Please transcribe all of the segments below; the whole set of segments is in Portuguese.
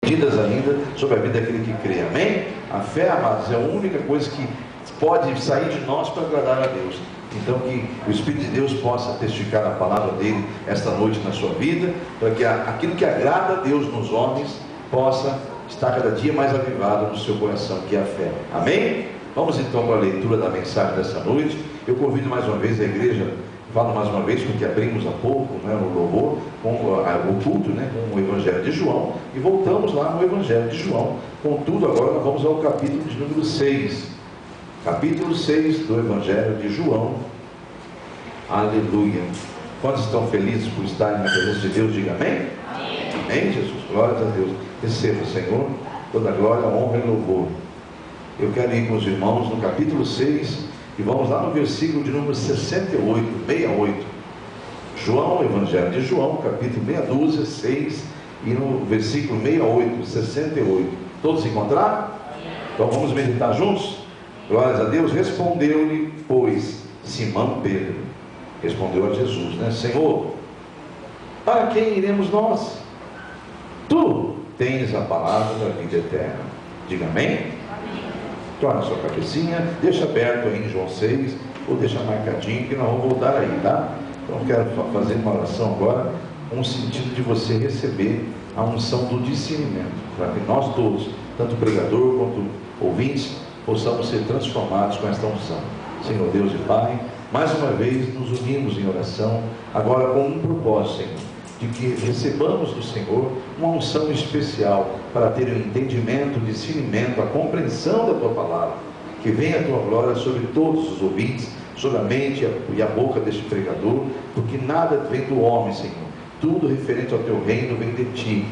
medidas ainda sobre a vida daquele que crê, amém? A fé, amados, é a única coisa que pode sair de nós para agradar a Deus. Então que o Espírito de Deus possa testificar a palavra dele esta noite na sua vida, para que aquilo que agrada a Deus nos homens possa estar cada dia mais avivado no seu coração, que é a fé, amém? Vamos então para a leitura da mensagem dessa noite. Eu convido mais uma vez a igreja, falo mais uma vez porque abrimos há pouco, né, o louvor, com o culto, né, com o Evangelho de João, e voltamos lá no Evangelho de João. Contudo, agora nós vamos ao capítulo de número 6, capítulo 6 do Evangelho de João. Aleluia. Quantos estão felizes por estarem na presença de Deus? Diga amém. Amém, Jesus, glórias a Deus. Receba, Senhor, toda glória, honra e louvor. Eu quero ir com os irmãos no capítulo 6 e vamos lá no versículo de número 68. João, Evangelho de João, capítulo meia dúzia, 6, e no versículo 68. Todos se encontraram? Então vamos meditar juntos? Glórias a Deus. Respondeu-lhe, pois, Simão Pedro, respondeu a Jesus, né? Senhor, para quem iremos nós? Tu tens a palavra da vida eterna. Diga amém. Torna a sua cabecinha, deixa aberto aí em João 6, ou deixa marcadinho, que nós vamos voltar aí, tá? Então eu quero fazer uma oração agora, com o sentido de você receber a unção do discernimento, para que nós todos, tanto o pregador quanto ouvintes, possamos ser transformados com esta unção. Senhor Deus e Pai, mais uma vez nos unimos em oração, agora com um propósito, Senhor, de que recebamos do Senhor uma unção especial para ter o entendimento, o discernimento, a compreensão da Tua palavra, que venha a Tua glória sobre todos os ouvintes, sobre a mente e a boca deste pregador, porque nada vem do homem, Senhor, tudo referente ao Teu reino vem de Ti,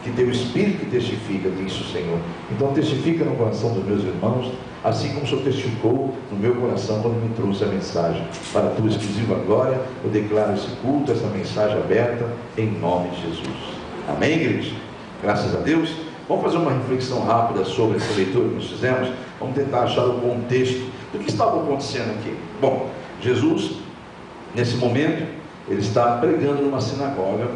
que Teu Espírito testifica disso, Senhor. Então testifica no coração dos meus irmãos, assim como o Senhor testificou no meu coração quando me trouxe a mensagem. Para a Tua exclusiva glória, eu declaro esse culto, essa mensagem aberta, em nome de Jesus. Amém, igreja? Graças a Deus. Vamos fazer uma reflexão rápida sobre essa leitura que nós fizemos. Vamos tentar achar o contexto do que estava acontecendo aqui. Bom, Jesus, nesse momento, ele está pregando numa sinagoga,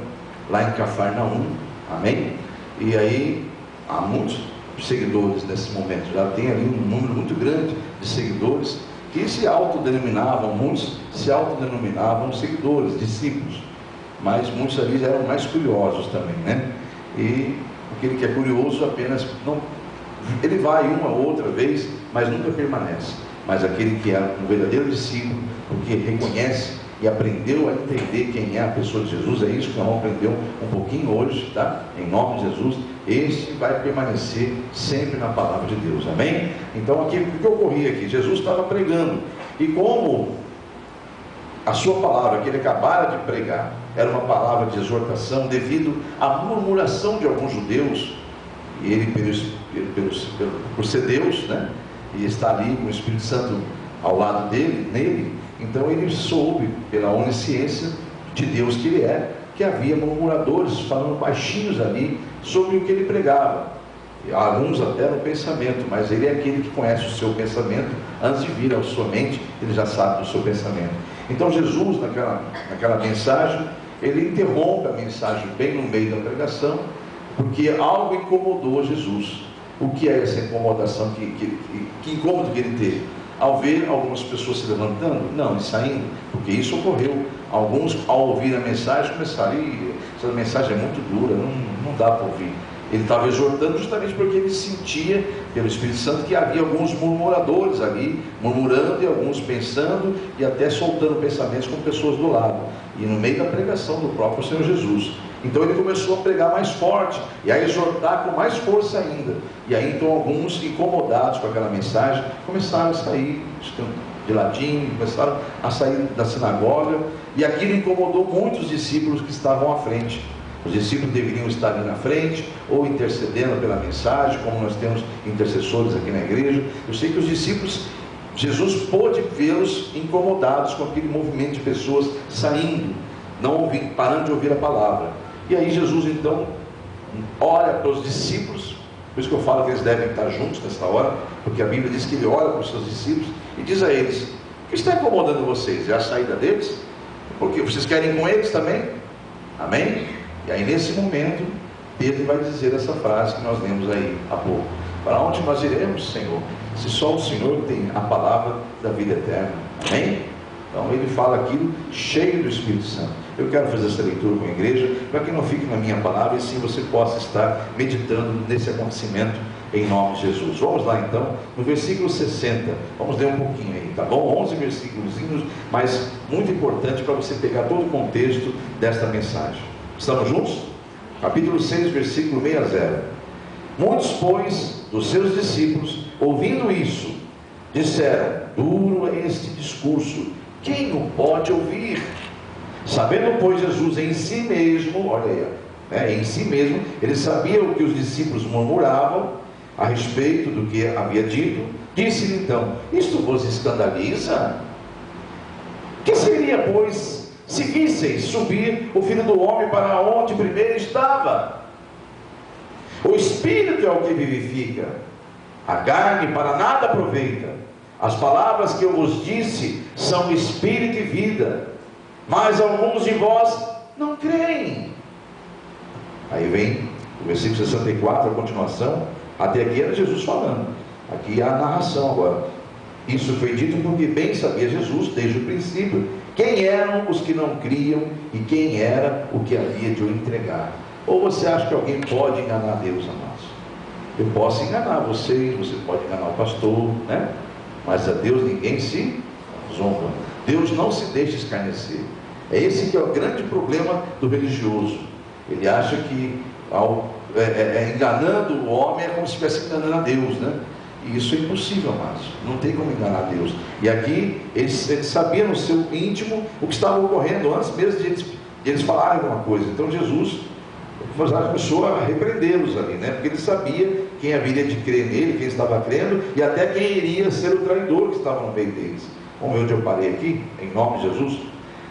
lá em Cafarnaum, amém? E aí, há muitos seguidores nesse momento, já tem ali um número muito grande de seguidores que se autodenominavam, muitos se autodenominavam seguidores, discípulos, mas muitos ali já eram mais curiosos também, né? E aquele que é curioso apenas não, ele vai uma ou outra vez, mas nunca permanece. Mas aquele que é um verdadeiro discípulo, porque reconhece e aprendeu a entender quem é a pessoa de Jesus, é isso que nós vamos aprender um pouquinho hoje, tá? Em nome de Jesus, este vai permanecer sempre na palavra de Deus, amém? Então aqui, o que ocorria aqui? Jesus estava pregando, e como a sua palavra que ele acabara de pregar era uma palavra de exortação, devido à murmuração de alguns judeus, e ele por ser Deus, né? E está ali com o Espírito Santo ao lado dele, nele, então ele soube, pela onisciência de Deus que ele é, que havia murmuradores falando baixinhos ali sobre o que ele pregava, alguns até no pensamento, mas ele é aquele que conhece o seu pensamento, antes de vir à sua mente, ele já sabe do seu pensamento. Então Jesus, naquela mensagem, ele interrompe a mensagem bem no meio da pregação, porque algo incomodou Jesus. O que é essa incomodação, que incômodo que ele teve? Ao ver algumas pessoas se levantando? Não, e saindo, porque isso ocorreu. Alguns, ao ouvir a mensagem, começaram, essa mensagem é muito dura, não dá para ouvir. Ele estava exortando justamente porque ele sentia, pelo Espírito Santo, que havia alguns murmuradores ali, murmurando, e alguns pensando, e até soltando pensamentos com pessoas do lado, e no meio da pregação do próprio Senhor Jesus. Então ele começou a pregar mais forte, e a exortar com mais força ainda. E aí então alguns, incomodados com aquela mensagem, começaram a sair de ladinho, começaram a sair da sinagoga, e aquilo incomodou muitos discípulos que estavam à frente. Os discípulos deveriam estar ali na frente, ou intercedendo pela mensagem, como nós temos intercessores aqui na igreja. Eu sei que os discípulos, Jesus pôde vê-los incomodados com aquele movimento de pessoas saindo, parando de ouvir a palavra. E aí Jesus então olha para os discípulos, por isso que eu falo que eles devem estar juntos nessa hora, porque a Bíblia diz que ele olha para os seus discípulos e diz a eles: o que está incomodando vocês? É a saída deles? Porque vocês querem ir com eles também? Amém? E aí nesse momento, Pedro vai dizer essa frase que nós lemos aí há pouco: para onde nós iremos, Senhor, se só o Senhor tem a palavra da vida eterna? Amém? Então ele fala aquilo cheio do Espírito Santo. Eu quero fazer essa leitura com a igreja, para que não fique na minha palavra, e sim você possa estar meditando nesse acontecimento, em nome de Jesus. Vamos lá então, no versículo 60, vamos ler um pouquinho aí, tá bom? 11 versículos, mas muito importante para você pegar todo o contexto desta mensagem. Estamos juntos? Capítulo 6, versículo 60. Muitos, pois, dos seus discípulos, ouvindo isso, disseram: duro é este discurso, quem o pode ouvir? Sabendo, pois, Jesus em si mesmo, olha aí, em si mesmo, ele sabia o que os discípulos murmuravam a respeito do que havia dito, disse-lhe então: isto vos escandaliza? Que seria, pois, se visseis subir o Filho do Homem para onde primeiro estava? O Espírito é o que vivifica, a carne para nada aproveita. As palavras que eu vos disse são Espírito e vida, mas alguns de vós não creem. Aí vem o versículo 64, a continuação. Até aqui era Jesus falando, aqui há a narração agora. Isso foi dito porque bem sabia Jesus desde o princípio quem eram os que não criam e quem era o que havia de o entregar. Ou você acha que alguém pode enganar Deus, amados? Eu posso enganar vocês, você pode enganar o pastor, né? Mas a Deus ninguém se zomba. Deus não se deixa escarnecer. É esse que é o grande problema do religioso. Ele acha que enganando o homem é como se estivesse enganando a Deus, né? E isso é impossível, amados. Não tem como enganar Deus. E aqui eles sabiam no seu íntimo o que estava ocorrendo antes mesmo de eles falarem alguma coisa. Então Jesus começou a repreendê-los ali, né? Porque ele sabia quem haveria de crer nele, quem estava crendo, e até quem iria ser o traidor que estava no meio deles. Como eu parei aqui, em nome de Jesus.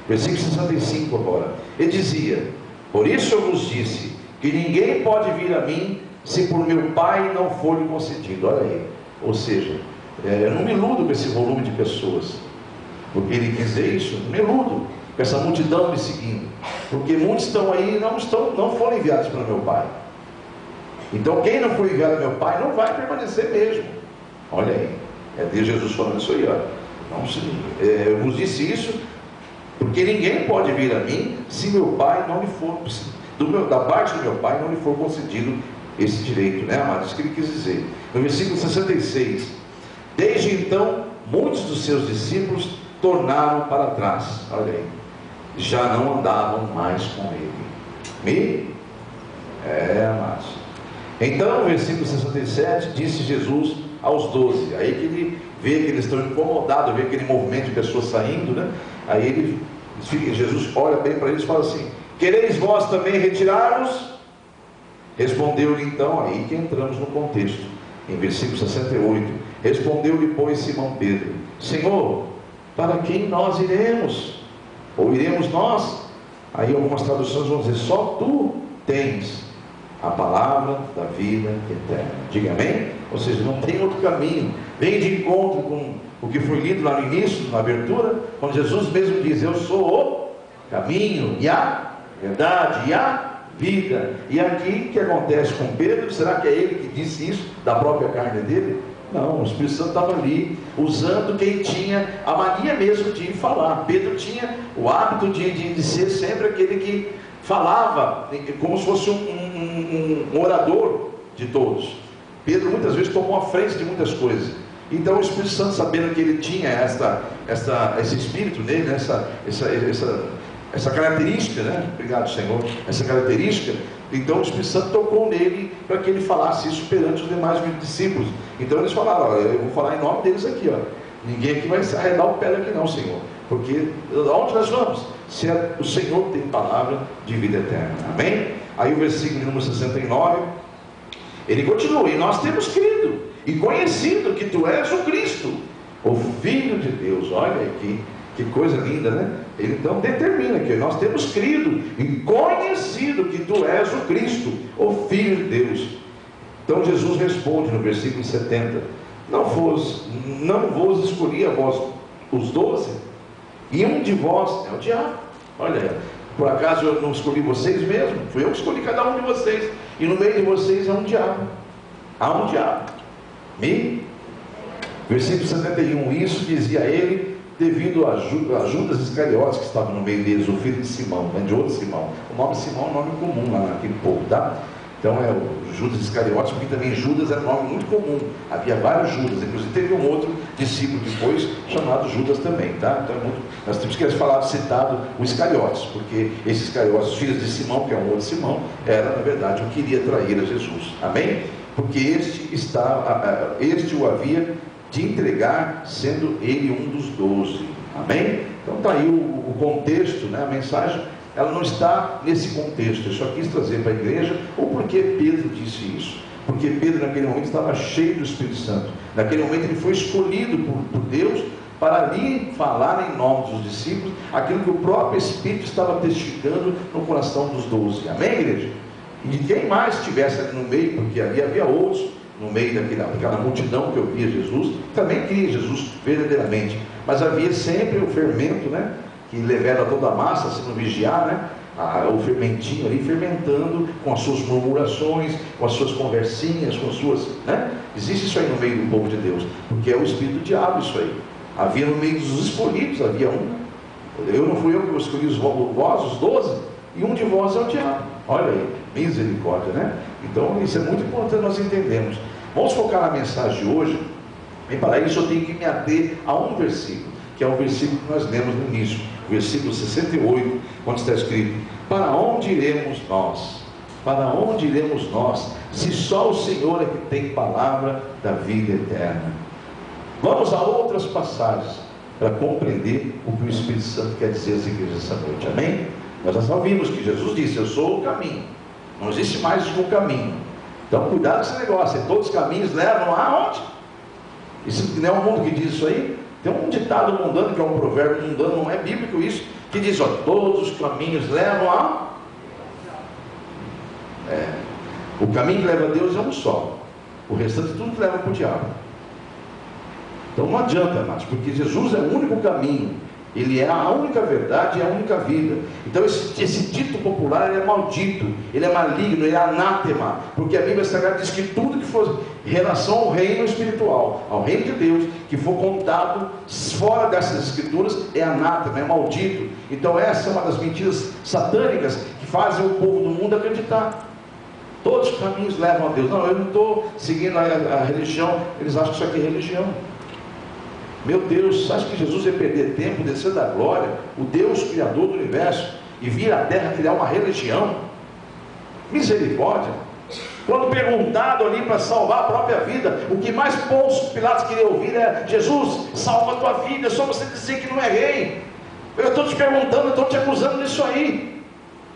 Versículo 65 agora. Ele dizia: por isso eu vos disse que ninguém pode vir a mim se por meu Pai não for lhe concedido. Olha aí. Ou seja, eu não me iludo com esse volume de pessoas, porque ele quis dizer isso, não me iludo com essa multidão me seguindo, porque muitos estão aí e não foram enviados pelo meu Pai. Então quem não foi enviado pelo meu Pai não vai permanecer mesmo. Olha aí, é Deus Jesus falando isso aí, ó. Eu vos disse isso porque ninguém pode vir a mim se meu Pai não lhe for, da parte do meu Pai não lhe for concedido esse direito, né, amados? Isso que ele quis dizer. No versículo 66, desde então muitos dos seus discípulos tornaram para trás, olha aí, já não andavam mais com ele. Amados. Então, no versículo 67, disse Jesus aos 12, aí que ele vê que eles estão incomodados, vê aquele movimento de pessoas saindo, né? Aí Jesus olha bem para eles e fala assim: quereis vós também retirar-vos? Respondeu-lhe então, aí que entramos no contexto, em versículo 68, respondeu-lhe pois Simão Pedro: Senhor, para quem nós iremos? Ou iremos nós? Aí algumas traduções vão dizer: só tu tens a palavra da vida eterna. Diga amém? Ou seja, não tem outro caminho. Vem de encontro com o que foi lido lá no início, na abertura, quando Jesus mesmo diz: eu sou o caminho e a verdade e a vida. E aqui o que acontece com Pedro? Será que é ele que disse isso da própria carne dele? Não, o Espírito Santo estava ali, usando quem tinha a mania mesmo de falar. Pedro tinha o hábito de ser sempre aquele que falava, como se fosse um orador de todos. Pedro muitas vezes tomou a frente de muitas coisas. Então o Espírito Santo, sabendo que ele tinha esse espírito nele, né? essa característica, né? Obrigado, Senhor, essa característica, então o Espírito Santo tocou nele para que ele falasse isso perante os demais discípulos. Então eles falaram: ó, eu vou falar em nome deles aqui, ó. Ninguém aqui vai arredar o pé daqui não, Senhor, porque aonde nós vamos? Se o Senhor tem palavra de vida eterna. Amém? Aí o versículo número 69, ele continua: e nós temos crido e conhecido que tu és o Cristo, o Filho de Deus. Olha aqui, que coisa linda, né? Ele então determina que nós temos crido e conhecido que tu és o Cristo, o Filho de Deus. Então Jesus responde no versículo 70: não vos escolhi a vós os 12, e um de vós é o diabo. Olha, por acaso eu não escolhi vocês mesmo? Fui eu que escolhi cada um de vocês. e no meio de vocês há um diabo. Há um diabo. Versículo 71, isso dizia ele devido a Judas Iscariotes, que estava no meio deles, o filho de Simão, de outro Simão. O nome Simão é um nome comum lá naquele povo, tá? Então é o Judas Iscariotes, porque também Judas era um nome muito comum. Havia vários Judas, inclusive teve um outro discípulo depois chamado Judas também, tá? Então nós temos que falar, citado o Iscariotes, porque esses Iscariotes, os filhos de Simão, que é um outro Simão, era na verdade o que iria trair a Jesus. Amém? Porque este o havia de entregar, sendo ele um dos 12. Amém? Então está aí o contexto, né? A mensagem, ela não está nesse contexto. Eu só quis trazer para a igreja, ou porque Pedro disse isso. Porque Pedro naquele momento estava cheio do Espírito Santo. Naquele momento ele foi escolhido por Deus para ali falar em nome dos discípulos aquilo que o próprio Espírito estava testificando no coração dos 12. Amém, igreja? E de quem mais estivesse ali no meio, porque ali havia outros no meio daquela multidão que ouvia Jesus, também cria Jesus verdadeiramente, mas havia sempre o fermento, né, que levava toda a massa, se não vigiar, né, o fermentinho ali fermentando com as suas murmurações, com as suas conversinhas, com as suas, né, existe isso aí no meio do povo de Deus, porque é o espírito do diabo isso aí. Havia no meio dos escolhidos, havia um, não fui eu que escolhi vós, os 12, e um de vós é o diabo. Olha aí, misericórdia, né? Então isso é muito importante nós entendermos. Vamos focar na mensagem de hoje, e para isso eu tenho que me ater a um versículo, que é o versículo que nós lemos no início, o versículo 68, quando está escrito: para onde iremos nós? Para onde iremos nós, se só o Senhor é que tem palavra da vida eterna? Vamos a outras passagens para compreender o que o Espírito Santo quer dizer às igrejas essa noite, amém? Nós já vimos que Jesus disse: eu sou o caminho, não existe mais um caminho. Então cuidado com esse negócio, todos os caminhos levam aonde? Isso não é o mundo que diz isso aí? Tem um ditado mundano, que é um provérbio mundano, não é bíblico isso, que diz, ó, todos os caminhos levam a... o caminho que leva a Deus é um só, o restante tudo que leva para o diabo. Então não adianta mais, porque Jesus é o único caminho, ele é a única verdade e a única vida. Então esse dito popular, ele é maldito, ele é maligno, ele é anátema, porque a Bíblia Sagrada diz que tudo que for em relação ao reino espiritual, ao reino de Deus, que for contado fora dessas escrituras, é anátema, é maldito. Então essa é uma das mentiras satânicas que fazem o povo do mundo acreditar. Todos os caminhos levam a Deus. Não, eu não estou seguindo a religião, eles acham que isso aqui é religião. Meu Deus, acha que Jesus ia perder tempo, descer da glória, o Deus criador do universo, e vir à terra criar uma religião? Misericórdia. Quando perguntado ali para salvar a própria vida, o que mais Pôncio Pilatos queria ouvir é: Jesus, salva a tua vida, é só você dizer que não é rei. Eu estou te perguntando, eu estou te acusando disso aí.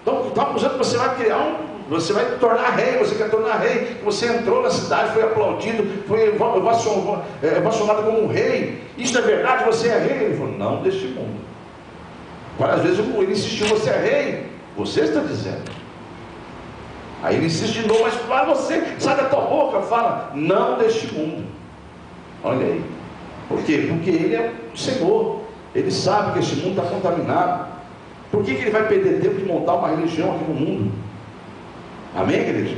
Então, estou acusando que você vai criar você vai tornar rei, você quer tornar rei, você entrou na cidade, foi aplaudido, foi ovacionado como um rei, isso é verdade, você é rei? Ele falou: não deste mundo. Várias vezes ele insistiu: você é rei, você está dizendo. Aí ele insiste de novo: mas claro, você, sai da tua boca, fala: não deste mundo. Olha aí, por quê? Porque ele é o Senhor, ele sabe que este mundo está contaminado. Por que ele vai perder tempo de montar uma religião aqui no mundo? Amém, igreja?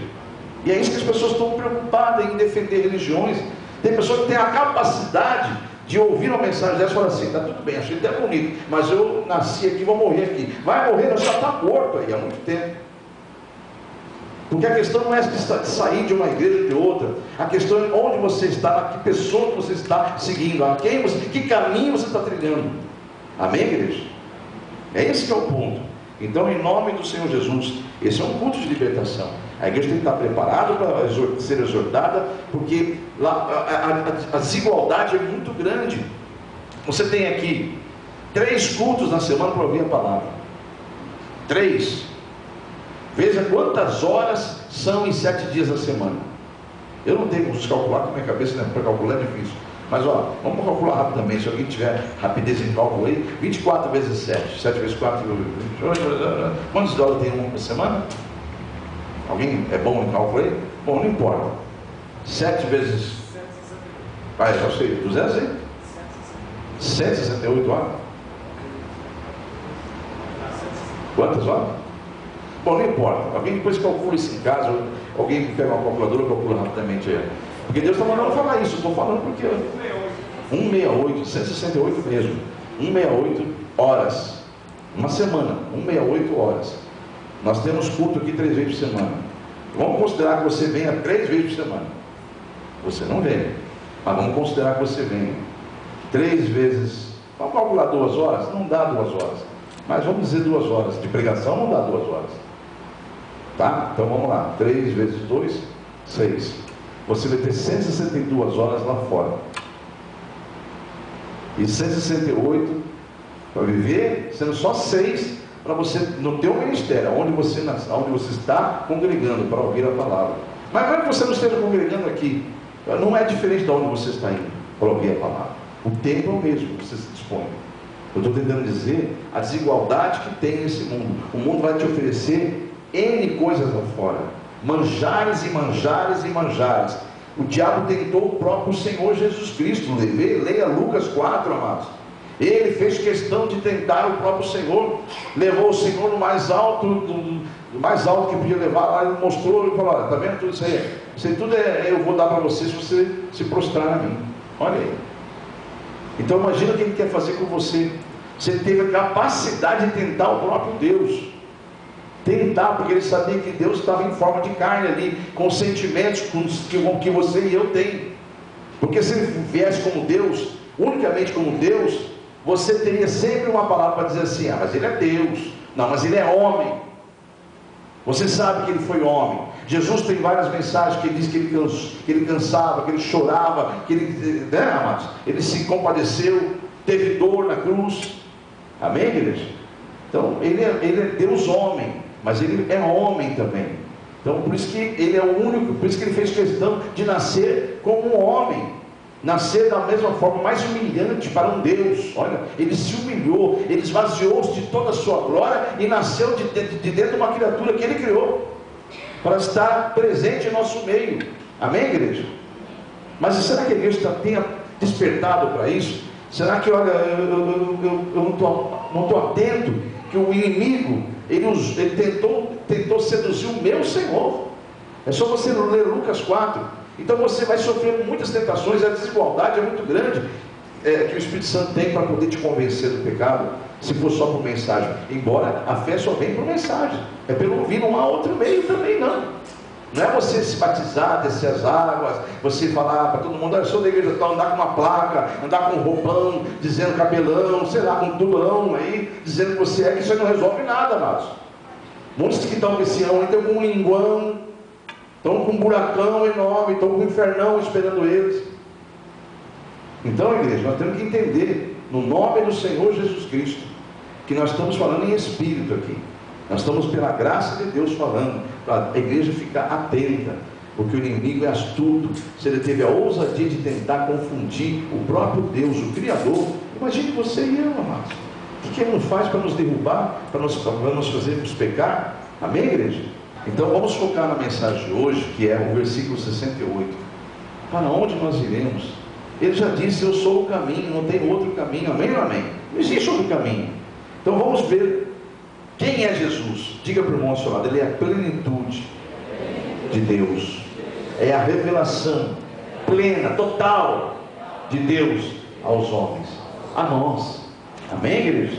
E é isso que as pessoas estão preocupadas em defender religiões. Tem pessoas que têm a capacidade de ouvir uma mensagem dessa e falar assim: está tudo bem, achei até bonito, mas eu nasci aqui, vou morrer aqui. Vai morrer, já está morto aí há muito tempo. Porque a questão não é de sair de uma igreja ou de outra, a questão é onde você está, que pessoa você está seguindo, que caminho você está trilhando. Amém, igreja? É esse que é o ponto. Então, em nome do Senhor Jesus, esse é um culto de libertação. A igreja tem que estar preparada para ser exortada, porque lá a desigualdade é muito grande. Você tem aqui 3 cultos na semana para ouvir a palavra. 3. Veja quantas horas são em 7 dias da semana. Eu não tenho como calcular, com a minha cabeça, né? Para calcular é difícil. Mas ó, vamos calcular rapidamente, se alguém tiver rapidez em cálculo aí. 24 vezes 7, 7 vezes 4, 28. Quantos dólares tem uma por semana? Alguém é bom em cálculo aí? Bom, não importa. 7 vezes... Ah, já sei, 200 aí? 168 horas. Quantas horas? Bom, não importa. Alguém depois calcula isso em casa. Alguém que pega uma calculadora, calcula rapidamente aí. Porque Deus está mandando falar isso. Eu estou falando porque 168, 168 mesmo. 168 horas. Uma semana, 168 horas. Nós temos culto aqui 3 vezes por semana. Vamos considerar que você venha 3 vezes por semana. Você não vem, mas vamos considerar que você venha 3 vezes. Vamos calcular 2 horas? Não dá 2 horas. Mas vamos dizer 2 horas. De pregação não dá 2 horas. Tá? Então vamos lá. 3 vezes 2, 6. Você vai ter 162 horas lá fora. E 168 para viver, sendo só 6 para você, no teu ministério, onde você está congregando para ouvir a palavra. Mas não é que você não esteja congregando aqui, não é diferente de onde você está indo para ouvir a palavra. O tempo é o mesmo que você se dispõe. Eu estou tentando dizer a desigualdade que tem nesse mundo. O mundo vai te oferecer N coisas lá fora, manjares e manjares e manjares. O diabo tentou o próprio Senhor Jesus Cristo. Leia Lucas 4, amados. Ele fez questão de tentar o próprio Senhor, levou o Senhor no mais alto, do mais alto que podia levar lá, ele mostrou e falou: olha, está vendo tudo isso aí? Isso aí tudo eu vou dar para você se você se prostrar a mim. Olha aí. Então imagina o que ele quer fazer com você. Você teve a capacidade de tentar o próprio Deus. Tentar, porque ele sabia que Deus estava em forma de carne ali, com sentimentos que você e eu tem. Porque se ele viesse como Deus, unicamente como Deus, você teria sempre uma palavra para dizer assim: ah, mas ele é Deus. Não, mas ele é homem. Você sabe que ele foi homem. Jesus tem várias mensagens que ele diz que ele cansava, que ele chorava, que ele, né, amados? Ele se compadeceu, teve dor na cruz. Amém, igreja? Então ele é Deus homem, mas ele é homem também. Então por isso que ele é o único, por isso que ele fez questão de nascer como um homem, nascer da mesma forma, mais humilhante para um Deus. Olha, ele se humilhou, ele esvaziou-se de toda a sua glória e nasceu de dentro de uma criatura que ele criou, para estar presente em nosso meio. Amém, igreja? Mas será que a igreja tenha despertado para isso? Será que, olha, eu não estou atento que o inimigo, ele tentou seduzir o meu Senhor? É só você ler Lucas 4. Então você vai sofrer muitas tentações. A desigualdade é muito grande que o Espírito Santo tem para poder te convencer do pecado, se for só por mensagem. Embora a fé só vem por mensagem, é pelo ouvir, não há outro meio também não. Não é você se batizar, descer as águas, você falar para todo mundo: eu sou da igreja tal, andar com uma placa, andar com um roupão, dizendo cabelão, sei lá, com um tubão aí, dizendo que você é, que isso aí não resolve nada, amados. Muitos que estão com esse ano estão com um linguão, estão com um buracão enorme, estão com um infernão esperando eles. Então, igreja, nós temos que entender, no nome do Senhor Jesus Cristo, que nós estamos falando em espírito aqui. Nós estamos pela graça de Deus falando, para a igreja ficar atenta, porque o inimigo é astuto. Se ele teve a ousadia de tentar confundir o próprio Deus, o Criador, imagine você e eu, amados. O que ele não faz para nos derrubar, para nos fazermos pecar? Amém, igreja? Então vamos focar na mensagem de hoje, que é o versículo 68. Para onde nós iremos? Ele já disse: eu sou o caminho, não tem outro caminho. Amém ou amém? Não existe outro caminho. Então vamos ver quem é Jesus. Diga para o irmão ao seu lado: ele é a plenitude de Deus, é a revelação plena, total de Deus aos homens, a nós. Amém, igreja?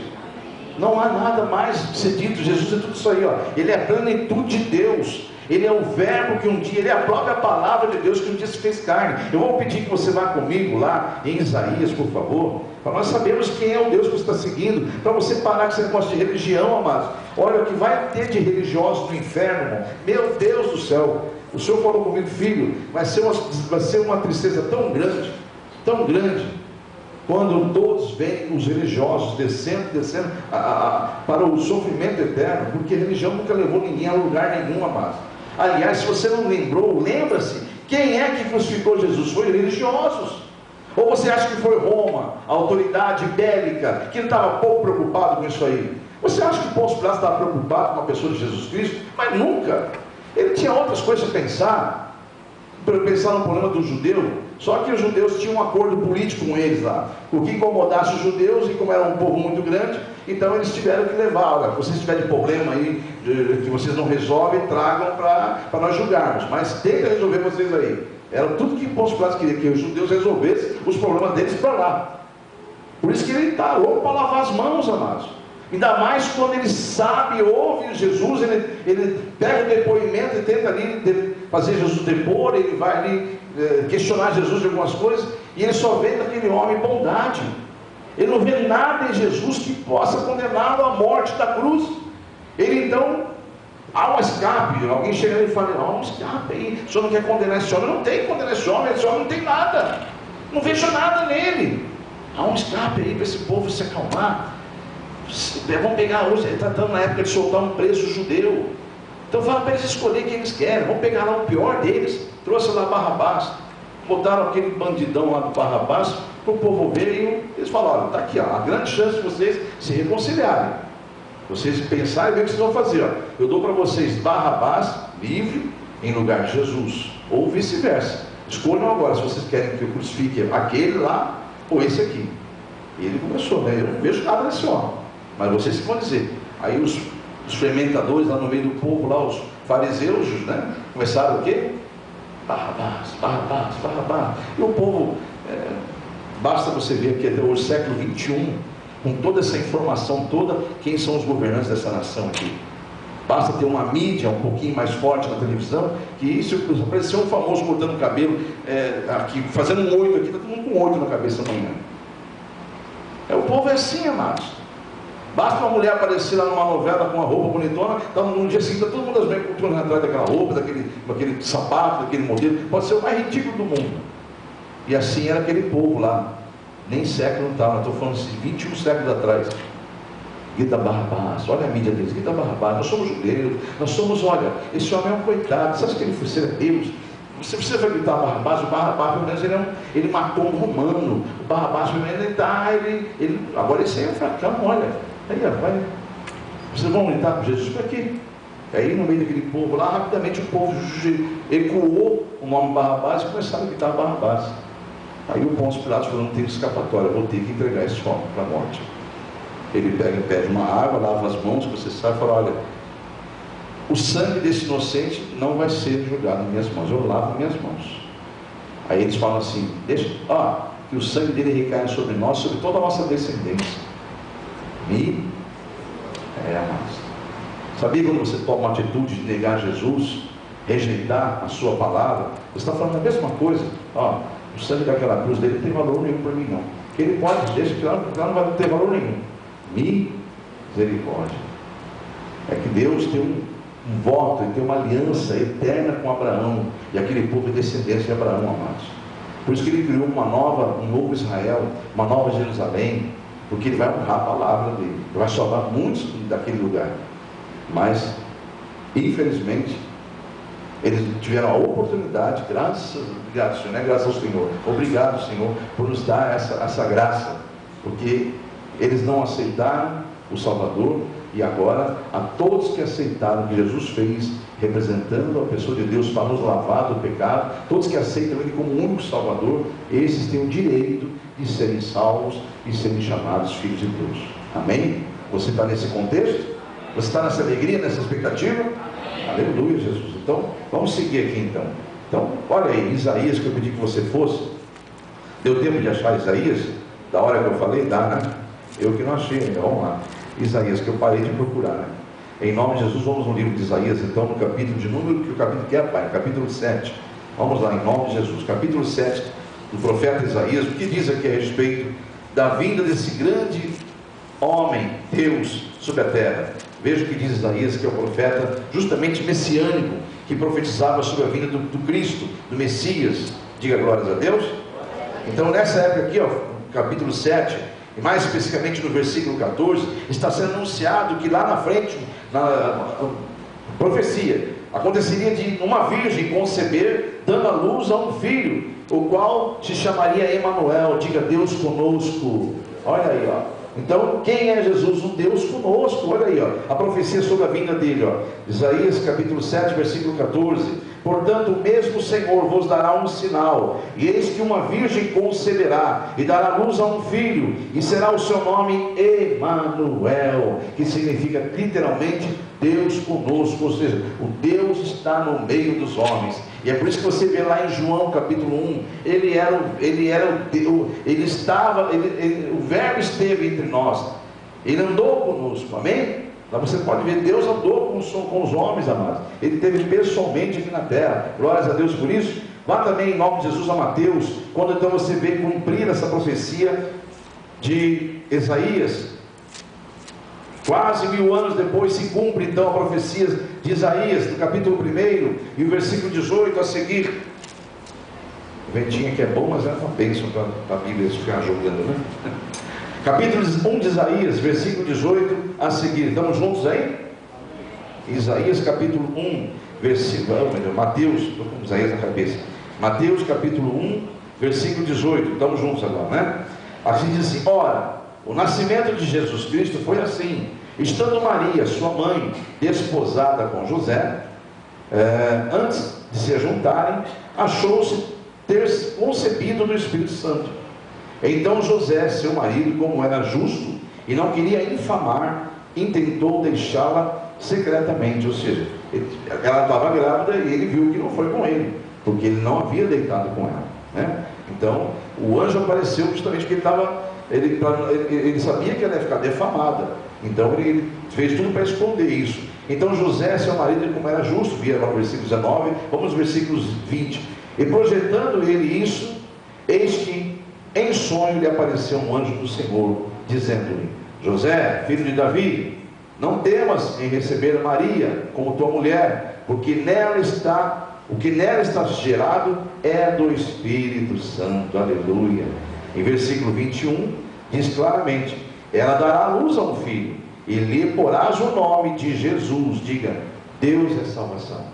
Não há nada mais ser dito. Jesus é tudo isso aí, ó. Ele é a plenitude de Deus. Ele é o verbo que um dia, ele é a própria palavra de Deus que um dia se fez carne. Eu vou pedir que você vá comigo lá em Isaías, por favor, para nós sabermos quem é o Deus que você está seguindo, para você parar com esse negócio de religião, amados. Olha o que vai ter de religiosos no inferno, irmão. Meu Deus do céu. O Senhor falou comigo: filho, vai ser uma tristeza tão grande, quando todos veem os religiosos descendo para o sofrimento eterno, porque a religião nunca levou ninguém a lugar nenhum, amado. Aliás, se você não lembrou, lembra-se: quem é que crucificou Jesus? Foi religiosos. Ou você acha que foi Roma, a autoridade bélica, que ele estava pouco preocupado com isso aí? Você acha que Pôncio Pilatos estava preocupado com a pessoa de Jesus Cristo? Mas nunca. Ele tinha outras coisas a pensar no problema do judeu. Só que os judeus tinham um acordo político com eles lá. O que incomodasse os judeus, e como era um povo muito grande, Então eles tiveram que levar, olha, vocês tiverem problema aí, que vocês não resolvem, tragam para nós julgarmos, mas tenta resolver vocês aí. Era tudo que Pôncio Pilatos queria, que os judeus resolvessem os problemas deles para lá. Por isso que ele está louco para lavar as mãos, amados. Ainda mais quando ele sabe, ouve Jesus, ele pega o depoimento e tenta ali fazer Jesus depor, ele vai ali questionar Jesus de algumas coisas, e ele só vê naquele homem bondade. Ele não vê nada em Jesus que possa condená-lo à morte da cruz. Ele então, há um escape. Alguém chega ali e fala, há um escape aí, o senhor não quer condenar esse homem? Não tem que condenar esse homem não tem nada, não vejo nada nele. Há um escape aí para esse povo se acalmar. Vamos pegar hoje, ele está na época de soltar um preso judeu, então fala para eles escolher quem eles querem. Vamos pegar lá o pior deles. Trouxe lá Barrabás, botaram aquele bandidão lá do Barrabás para o povo ver, e eles falaram, olha, está aqui, ó, a grande chance de vocês se reconciliarem, vocês pensarem e ver o que vocês vão fazer, ó. Eu dou para vocês Barrabás livre em lugar de Jesus, ou vice-versa. Escolham agora se vocês querem que eu crucifique aquele lá ou esse aqui. E ele começou, né? Eu não vejo nada nesse homem, mas vocês que vão dizer. Aí os fermentadores lá no meio do povo, lá os fariseus, né? Começaram o quê? Barrabás, Barrabás, Barrabás. E o povo, basta você ver aqui até hoje, século 21, com toda essa informação toda, quem são os governantes dessa nação aqui. Basta ter uma mídia um pouquinho mais forte na televisão, que isso apareceu um famoso cortando o cabelo, aqui, fazendo um 8 aqui, está todo mundo com 8 na cabeça amanhã. O povo é assim, amados. Basta uma mulher aparecer lá numa novela com uma roupa bonitona, então no dia seguinte está todo mundo correndo atrás daquela roupa, daquele sapato, daquele modelo. Pode ser o mais ridículo do mundo. E assim era aquele povo lá. Nem século não estava, estou falando assim, 21 séculos atrás. Grita Barrabás, olha a mídia deles, grita Barrabás, nós somos judeus, nós somos, olha, esse homem é um coitado, você acha que ele foi ser Deus? Você vai gritar Barrabás, o Barrabás pelo menos ele matou um romano, o Barrabás pelo menos agora esse aí é um fracão, olha, aí vai, vocês vão gritar com Jesus para quê? Aí no meio daquele povo lá, rapidamente o povo ecoou o nome Barrabás e começaram a gritar Barrabás. Aí o Pôncio Pilatos falou, não tem escapatória, vou ter que entregar esse homem para a morte. Ele pede uma água, lava as mãos, você sabe, e fala, olha, o sangue desse inocente não vai ser julgado nas minhas mãos, eu lavo minhas mãos. Aí eles falam assim, deixa, que o sangue dele recaia sobre nós, sobre toda a nossa descendência. Amados. Sabia quando você toma uma atitude de negar Jesus, rejeitar a sua palavra, você está falando a mesma coisa, o sangue daquela cruz dele não tem valor nenhum para mim não. Que ele pode, deixa que lá não vai ter valor nenhum. Misericórdia. É que Deus tem um voto, Ele tem uma aliança eterna com Abraão, e aquele povo é descendente de Abraão, amados. Por isso que Ele criou um novo Israel, uma nova Jerusalém, porque Ele vai honrar a palavra dEle, Ele vai salvar muitos daquele lugar. Mas, infelizmente, eles tiveram a oportunidade, obrigado Senhor, né? Graças ao Senhor, obrigado Senhor, por nos dar essa graça, porque eles não aceitaram o Salvador, e agora, a todos que aceitaram o que Jesus fez, representando a pessoa de Deus para nos lavar do pecado, todos que aceitam Ele como o único Salvador, esses têm o direito de serem salvos e serem chamados filhos de Deus. Amém? Você está nesse contexto? Você está nessa alegria, nessa expectativa? Aleluia, Jesus. Então, vamos seguir aqui então. Então, olha aí, Isaías, que eu pedi que você fosse. Deu tempo de achar Isaías? Da hora que eu falei? Dá, né? Eu que não achei ainda, vamos lá. Isaías, que eu parei de procurar, né? Em nome de Jesus, vamos no livro de Isaías, então, no capítulo de número, que o capítulo que é, Pai? Capítulo 7. Vamos lá, em nome de Jesus. Capítulo 7 do profeta Isaías, o que diz aqui a respeito da vinda desse grande homem, Deus, sobre a terra. Veja o que diz Isaías, que é o profeta justamente messiânico, que profetizava sobre a vinda do Cristo, do Messias. Diga glórias a Deus. Então, nessa época aqui, capítulo 7, e mais especificamente no versículo 14, está sendo anunciado que lá na frente, na profecia, aconteceria de uma virgem conceber, dando à luz a um filho, o qual se chamaria Emanuel. Diga Deus conosco. Olha aí, Então, quem é Jesus? O Deus conosco. Olha aí, a profecia sobre a vinda dele, Isaías capítulo 7, versículo 14. Portanto, o mesmo Senhor vos dará um sinal, e eis que uma virgem conceberá, e dará luz a um filho, e será o seu nome Emanuel, que significa literalmente Deus conosco, ou seja, o Deus está no meio dos homens. E é por isso que você vê lá em João capítulo 1, o Verbo esteve entre nós, ele andou conosco, amém? Lá você pode ver, Deus andou com os homens, amados. Ele esteve pessoalmente aqui na terra. Glórias a Deus por isso. Vá também em nome de Jesus a Mateus, quando então você vê cumprir essa profecia de Isaías. Quase 1000 anos depois se cumpre então a profecia de Isaías, do capítulo 1 e o versículo 18 a seguir. O ventinho aqui é bom, mas é uma bênção para a Bíblia ficar jogando, né? Capítulo 1 de Isaías, versículo 18 a seguir. Estamos juntos aí? Isaías capítulo 1, versículo... Mateus, estou com Isaías na cabeça. Mateus capítulo 1, versículo 18. Estamos juntos agora, né? Assim diz assim: ora, o nascimento de Jesus Cristo foi assim: estando Maria, sua mãe, desposada com José, antes de se juntarem, achou-se ter concebido do Espírito Santo. Então José, seu marido, como era justo e não queria infamar, intentou deixá-la secretamente. Ou seja, ela estava grávida e ele viu que não foi com ele, porque ele não havia deitado com ela, né? Então o anjo apareceu justamente porque ele sabia que ela ia ficar defamada. Então ele fez tudo para esconder isso. Então José, seu marido, como era justo, via lá no versículo 19, vamos aos versículos 20. E projetando ele isso, eis que em sonho lhe apareceu um anjo do Senhor, dizendo-lhe: José, filho de Davi, não temas em receber Maria como tua mulher, porque o que nela está gerado é do Espírito Santo. Aleluia. Em versículo 21 diz claramente: ela dará luz a um filho, e lhe porás o nome de Jesus. Diga: Deus é salvação,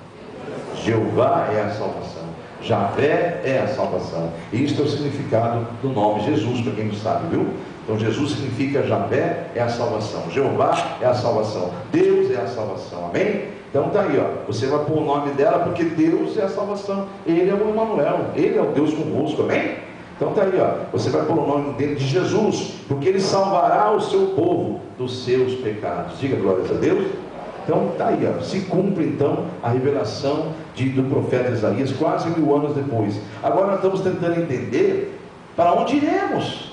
Jeová é a salvação, Javé é a salvação. Isto é o significado do nome Jesus, para quem não sabe, viu? Então Jesus significa Javé é a salvação, Jeová é a salvação, Deus é a salvação, amém? Então está aí, ó, você vai pôr o nome dela porque Deus é a salvação, Ele é o Emanuel, Ele é o Deus conosco, amém? Então está aí, ó, você vai pôr o nome dele de Jesus, porque Ele salvará o seu povo dos seus pecados. Diga glórias a Deus. Então está aí, ó, se cumpre então a revelação do profeta Isaías, quase 1000 anos depois. Agora nós estamos tentando entender para onde iremos.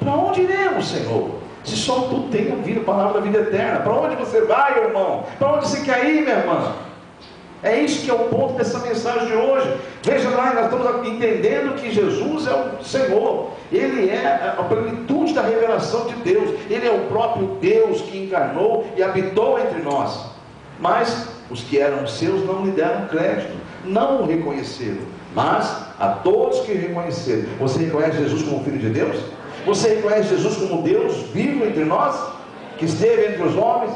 Para onde iremos, Senhor? Se só tu tem a vida, a palavra da vida eterna. Para onde você vai, irmão? Para onde você quer ir, minha irmã? É isso que é o ponto dessa mensagem de hoje. Veja lá, nós estamos entendendo que Jesus é o Senhor. Ele é a plenitude da revelação de Deus. Ele é o próprio Deus que encarnou e habitou entre nós. Mas os que eram seus não lhe deram crédito, não o reconheceram. Mas a todos que reconheceram, você reconhece Jesus como Filho de Deus? Você reconhece Jesus como Deus vivo entre nós, que esteve entre os homens,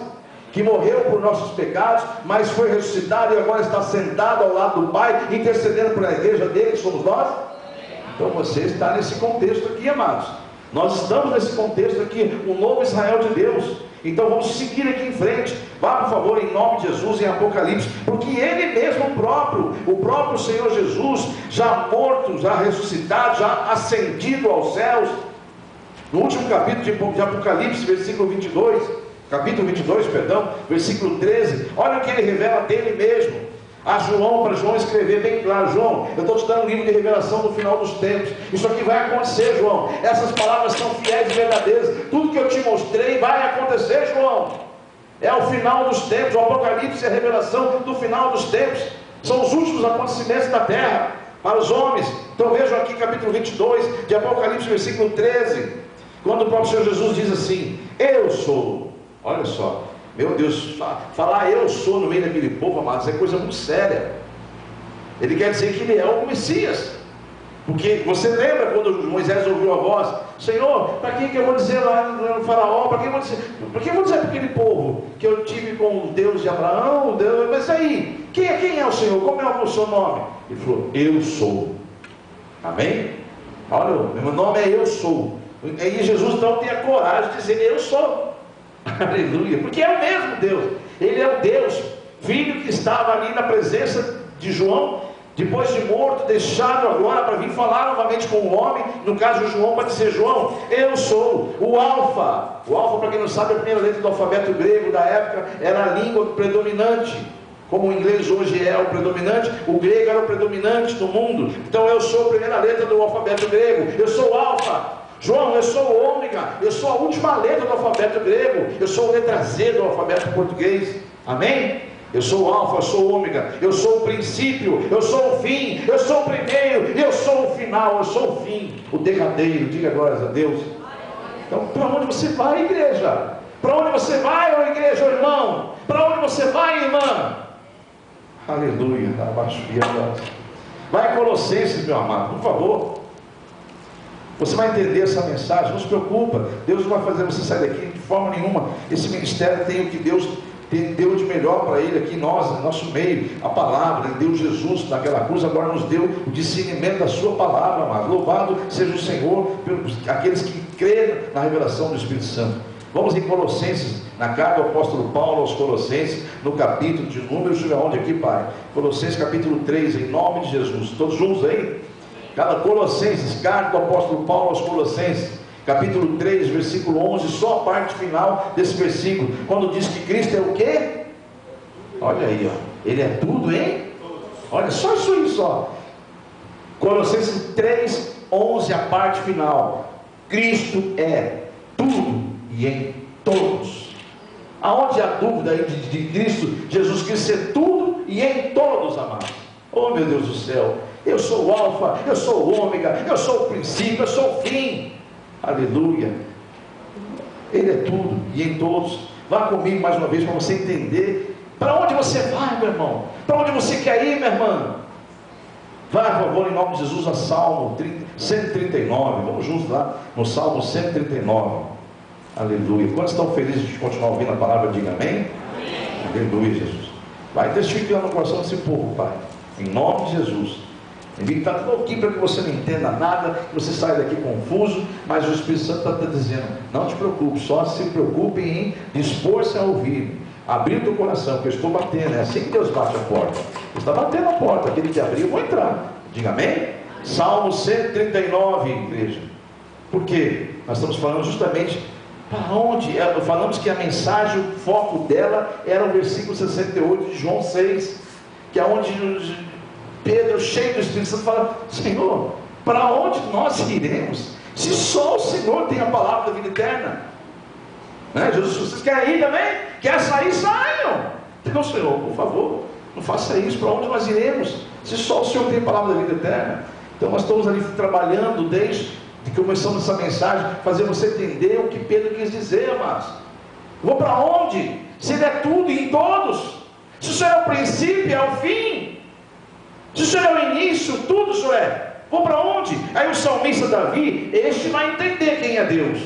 que morreu por nossos pecados, mas foi ressuscitado e agora está sentado ao lado do Pai, intercedendo pela igreja dele, que somos nós? Então você está nesse contexto aqui, amados. Nós estamos nesse contexto aqui, o novo Israel de Deus. Então vamos seguir aqui em frente. Vá, por favor, em nome de Jesus, em Apocalipse, porque Ele mesmo o próprio Senhor Jesus, já morto, já ressuscitado, já ascendido aos céus, no último capítulo de Apocalipse, versículo 22, capítulo 22, perdão, versículo 13, olha o que ele revela dele mesmo. A João, para João escrever bem claro: João, eu estou te dando um livro de revelação no final dos tempos. Isso aqui vai acontecer, João. Essas palavras são fiéis e verdadeiras. Tudo que eu te mostrei vai acontecer, João. É o final dos tempos. O Apocalipse é a revelação do final dos tempos. São os últimos acontecimentos da terra para os homens. Então vejam aqui capítulo 22 de Apocalipse, versículo 13, quando o próprio Senhor Jesus diz assim: eu sou. Olha só, meu Deus, falar eu sou no meio daquele povo, amados, é coisa muito séria. Ele quer dizer que ele é o Messias. Porque você lembra quando Moisés ouviu a voz: Senhor, para quem que eu vou dizer lá no faraó? Para quem eu vou dizer para aquele povo que eu tive com o Deus de Abraão, Deus, mas aí, quem é o Senhor? Como é o seu nome? Ele falou: eu sou. Amém? Olha, meu nome é eu sou. E Jesus então tem a coragem de dizer: eu sou. Aleluia, porque é o mesmo Deus. Ele é o Deus Filho que estava ali na presença de João, depois de morto, deixado agora para vir falar novamente com o homem, no caso de João, para dizer: João, eu sou o Alfa. O Alfa, para quem não sabe, é a primeira letra do alfabeto grego da época, era a língua predominante. Como o inglês hoje é o predominante, o grego era o predominante no mundo. Então eu sou a primeira letra do alfabeto grego, eu sou o Alfa. João, eu sou o Ômega, eu sou a última letra do alfabeto grego, eu sou a letra Z do alfabeto português. Amém? Eu sou o Alfa, eu sou o Ômega, eu sou o princípio, eu sou o fim, eu sou o primeiro, eu sou o final, eu sou o fim, o derradeiro. Diga glórias a Deus. Então, para onde você vai, igreja? Para onde você vai, ó igreja, ó irmão? Para onde você vai, irmã? Aleluia. Vai a Colossenses, meu amado, por favor. Você vai entender essa mensagem. Não se preocupa, Deus não vai fazer você sair daqui de forma nenhuma. Esse ministério tem o que Deus deu de melhor para ele aqui, nós, no nosso meio, a palavra. Ele deu Jesus naquela cruz, agora nos deu o discernimento da sua palavra, amado. Louvado seja o Senhor pelos aqueles que creem na revelação do Espírito Santo. Vamos em Colossenses, na carta do apóstolo Paulo aos Colossenses, no capítulo de números, onde aqui, Pai? Colossenses capítulo 3, em nome de Jesus. Todos juntos aí? Cada Colossenses, carta do apóstolo Paulo aos Colossenses, capítulo 3, versículo 11, só a parte final desse versículo, quando diz que Cristo é o quê? Olha aí, ó. Ele é tudo, hein? Olha, só isso aí, só. Colossenses 3, 11, a parte final. Cristo é tudo e em todos. Aonde há dúvida aí de Cristo, Jesus Cristo ser tudo e em todos, amados. Oh meu Deus do céu, eu sou o Alfa, eu sou o Ômega, eu sou o princípio, eu sou o fim. Aleluia. Ele é tudo e em todos. Vá comigo mais uma vez para você entender para onde você vai, meu irmão, para onde você quer ir, minha irmã. Vai, por favor, em nome de Jesus, a Salmo 139. Vamos juntos lá no Salmo 139. Aleluia. Quantos estão felizes de continuar ouvindo a palavra? Diga amém. Aleluia, Jesus. Vai testificando no coração desse povo, Pai, em nome de Jesus. Ele está tudo aqui para que você não entenda nada, que você saia daqui confuso, mas o Espírito Santo está dizendo: não te preocupe, só se preocupe em dispor-se a ouvir, abrir o teu coração, que eu estou batendo. É assim que Deus bate a porta. Ele está batendo a porta, aquele que abrir, eu vou entrar. Diga amém. Salmo 139, igreja. Por quê? Nós estamos falando justamente para onde, falamos que a mensagem, o foco dela era o versículo 68 de João 6, que é onde Pedro, cheio do Espírito Santo, fala: Senhor, para onde nós iremos, se só o Senhor tem a palavra da vida eterna? Né? Jesus, vocês querem ir também? Quer sair? Saiam. Então, Senhor, por favor, não faça isso. Para onde nós iremos, se só o Senhor tem a palavra da vida eterna? Então nós estamos ali trabalhando desde que começamos essa mensagem, fazer você entender o que Pedro quis dizer, amados. Vou para onde? Se Ele é tudo e em todos. Se o Senhor é o princípio, é o fim. Se o Senhor é o início, tudo o Senhor é. Vou para onde? Aí o salmista Davi, este vai entender quem é Deus.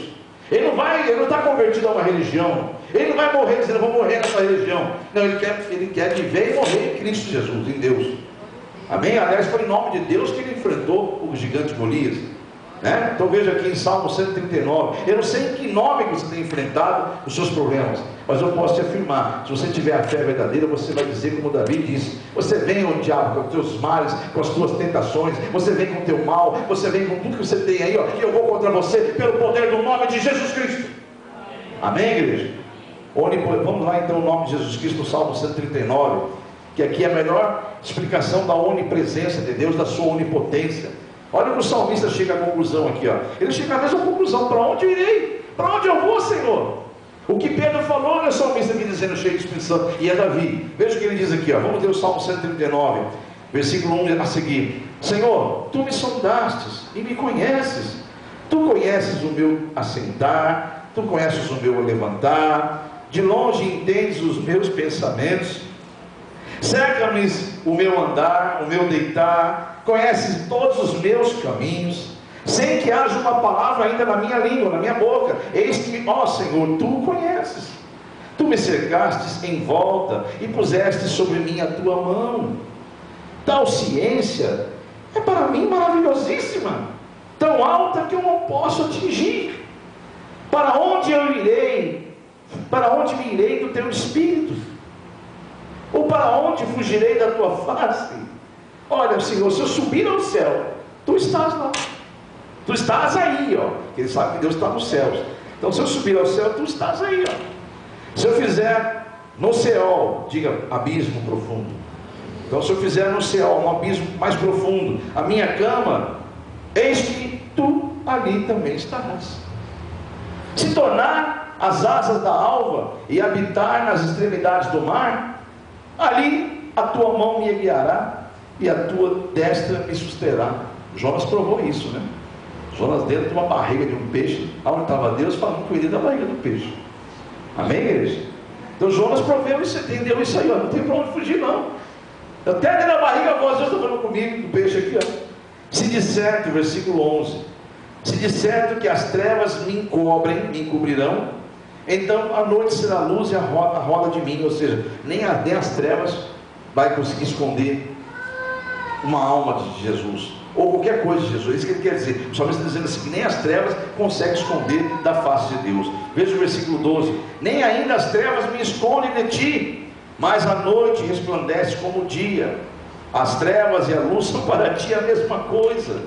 Ele não está convertido a uma religião. Ele não vai morrer dizendo: vou morrer nessa religião. Não, ele quer viver e morrer em Cristo Jesus, em Deus. Amém? Aliás, foi em nome de Deus que ele enfrentou o gigante Golias. Né? Então veja aqui em Salmo 139. Eu não sei em que nome que você tem enfrentado os seus problemas, mas eu posso te afirmar: se você tiver a fé verdadeira, você vai dizer como Davi disse. Você vem, ó diabo, com os teus males, com as tuas tentações, você vem com o teu mal, você vem com tudo que você tem aí, ó, e eu vou contra você pelo poder do nome de Jesus Cristo. Amém, igreja? Vamos lá então, o nome de Jesus Cristo, no Salmo 139, que aqui é a melhor explicação da onipresença de Deus, da sua onipotência. Olha que o salmista chega à conclusão aqui, ó. Ele chega à mesma conclusão: para onde eu irei? Para onde eu vou, Senhor? O que Pedro falou, olha o salmista aqui dizendo, cheio do Espírito Santo, e é Davi. Veja o que ele diz aqui, ó. Vamos ler o Salmo 139, versículo 1 a seguir. Senhor, tu me sondastes e me conheces. Tu conheces o meu assentar, tu conheces o meu levantar, de longe entendes os meus pensamentos. Cerca-me o meu andar, o meu deitar, conheces todos os meus caminhos, sem que haja uma palavra ainda na minha língua, na minha boca. Eis que, ó Senhor, tu conheces. Tu me cercastes em volta e puseste sobre mim a tua mão. Tal ciência é para mim maravilhosíssima, tão alta que eu não posso atingir. Para onde eu irei? Para onde me irei do teu espírito? Ou para onde fugirei da tua face? olha, Senhor, se eu subir ao céu, tu estás lá. Tu estás aí, ó. Ele sabe que Deus está nos céus. Então, se eu subir ao céu, tu estás aí, ó. Se eu fizer no céu, diga abismo profundo. Então, se eu fizer no céu um abismo mais profundo, a minha cama, eis que tu ali também estarás. Se tornar as asas da alva e habitar nas extremidades do mar, ali a tua mão me guiará e a tua destra me susterá. Jonas provou isso, né? Jonas dentro de uma barriga de um peixe, onde estava Deus falando com ele da barriga do peixe. Amém, igreja? Então Jonas proveu isso, entendeu isso aí, ó. Não tem para onde fugir, não. Até ali na barriga a voz de Deus está falando comigo, do peixe aqui, ó. Se de certo, versículo 11, se de certo que as trevas me encobrem, me encobrirão, então a noite será luz e a roda de mim. Ou seja, nem as trevas vai conseguir esconder uma alma de Jesus, ou qualquer coisa de Jesus. É isso que ele quer dizer. O salmista está dizendo assim, que nem as trevas conseguem esconder da face de Deus. Veja o versículo 12, nem ainda as trevas me escondem de ti, mas a noite resplandece como o dia. As trevas e a luz são para ti a mesma coisa.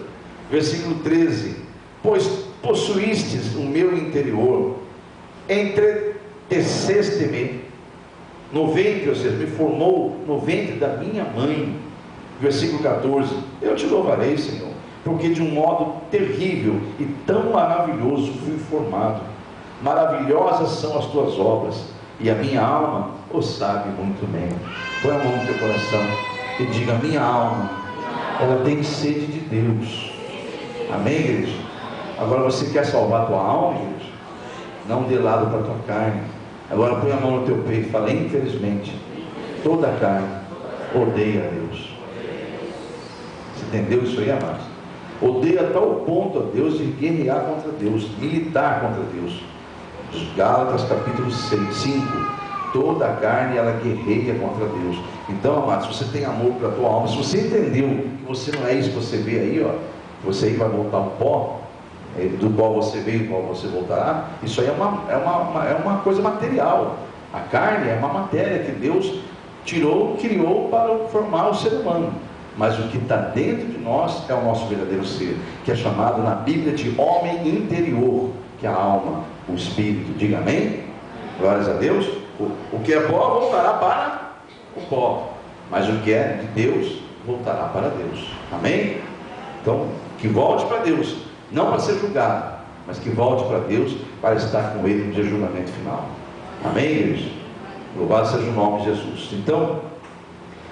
Versículo 13, pois possuístes o meu interior, entreteceste-me no ventre, ou seja, me formou no ventre da minha mãe. Versículo 14, eu te louvarei, Senhor, porque de um modo terrível e tão maravilhoso fui formado. Maravilhosas são as tuas obras, e a minha alma o sabe muito bem. Põe a mão no teu coração e diga, minha alma, ela tem sede de Deus. Amém, igreja? Agora você quer salvar a tua alma, igreja? Não dê lado para a tua carne. Agora põe a mão no teu peito e fala, infelizmente, toda a carne odeia a Deus. Você entendeu isso aí, amados? Odeia a tal ponto a Deus de guerrear contra Deus, militar contra Deus. Gálatas capítulo 5, toda a carne ela guerreia contra Deus. Então, amados, se você tem amor para a tua alma, se você entendeu que você não é isso que você vê aí, ó, você aí vai voltar ao pó, do qual você veio, do qual você voltará, isso aí é uma coisa material. A carne é uma matéria que Deus tirou, criou para formar o ser humano. Mas o que está dentro de nós é o nosso verdadeiro ser, que é chamado na Bíblia de homem interior, que é a alma, o espírito. Diga amém? Glórias a Deus. O que é pó voltará para o pó, mas o que é de Deus voltará para Deus. Amém? Então, que volte para Deus, não para ser julgado, mas que volte para Deus para estar com Ele no dia do julgamento final. Amém, igreja? Louvado seja o nome de Jesus. Então,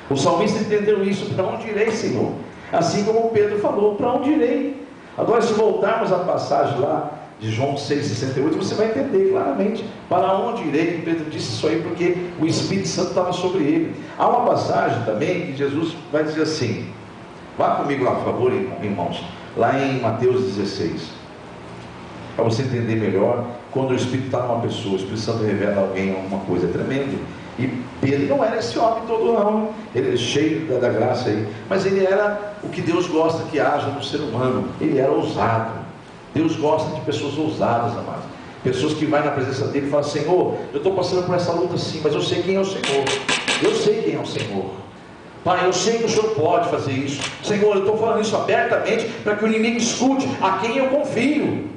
o salmista entendeu isso. Para onde irei, Senhor? Assim como Pedro falou, para onde irei? Agora, se voltarmos à passagem lá de João 6,68, você vai entender claramente para onde irei. Pedro disse isso aí porque o Espírito Santo estava sobre ele. Há uma passagem também que Jesus vai dizer assim, vá comigo lá, por favor, irmãos, lá em Mateus 16, para você entender melhor. Quando o Espírito está numa pessoa, o Espírito Santo revela a alguém alguma coisa, é tremendo. E Pedro não era esse homem todo não, ele é cheio da graça aí, mas ele era o que Deus gosta que haja no ser humano. Ele era ousado. Deus gosta de pessoas ousadas, amados, pessoas que vai na presença dele e falam, Senhor, eu estou passando por essa luta sim, mas eu sei quem é o Senhor, eu sei quem é o Senhor. Pai, eu sei que o Senhor pode fazer isso. Senhor, eu estou falando isso abertamente para que o inimigo escute a quem eu confio.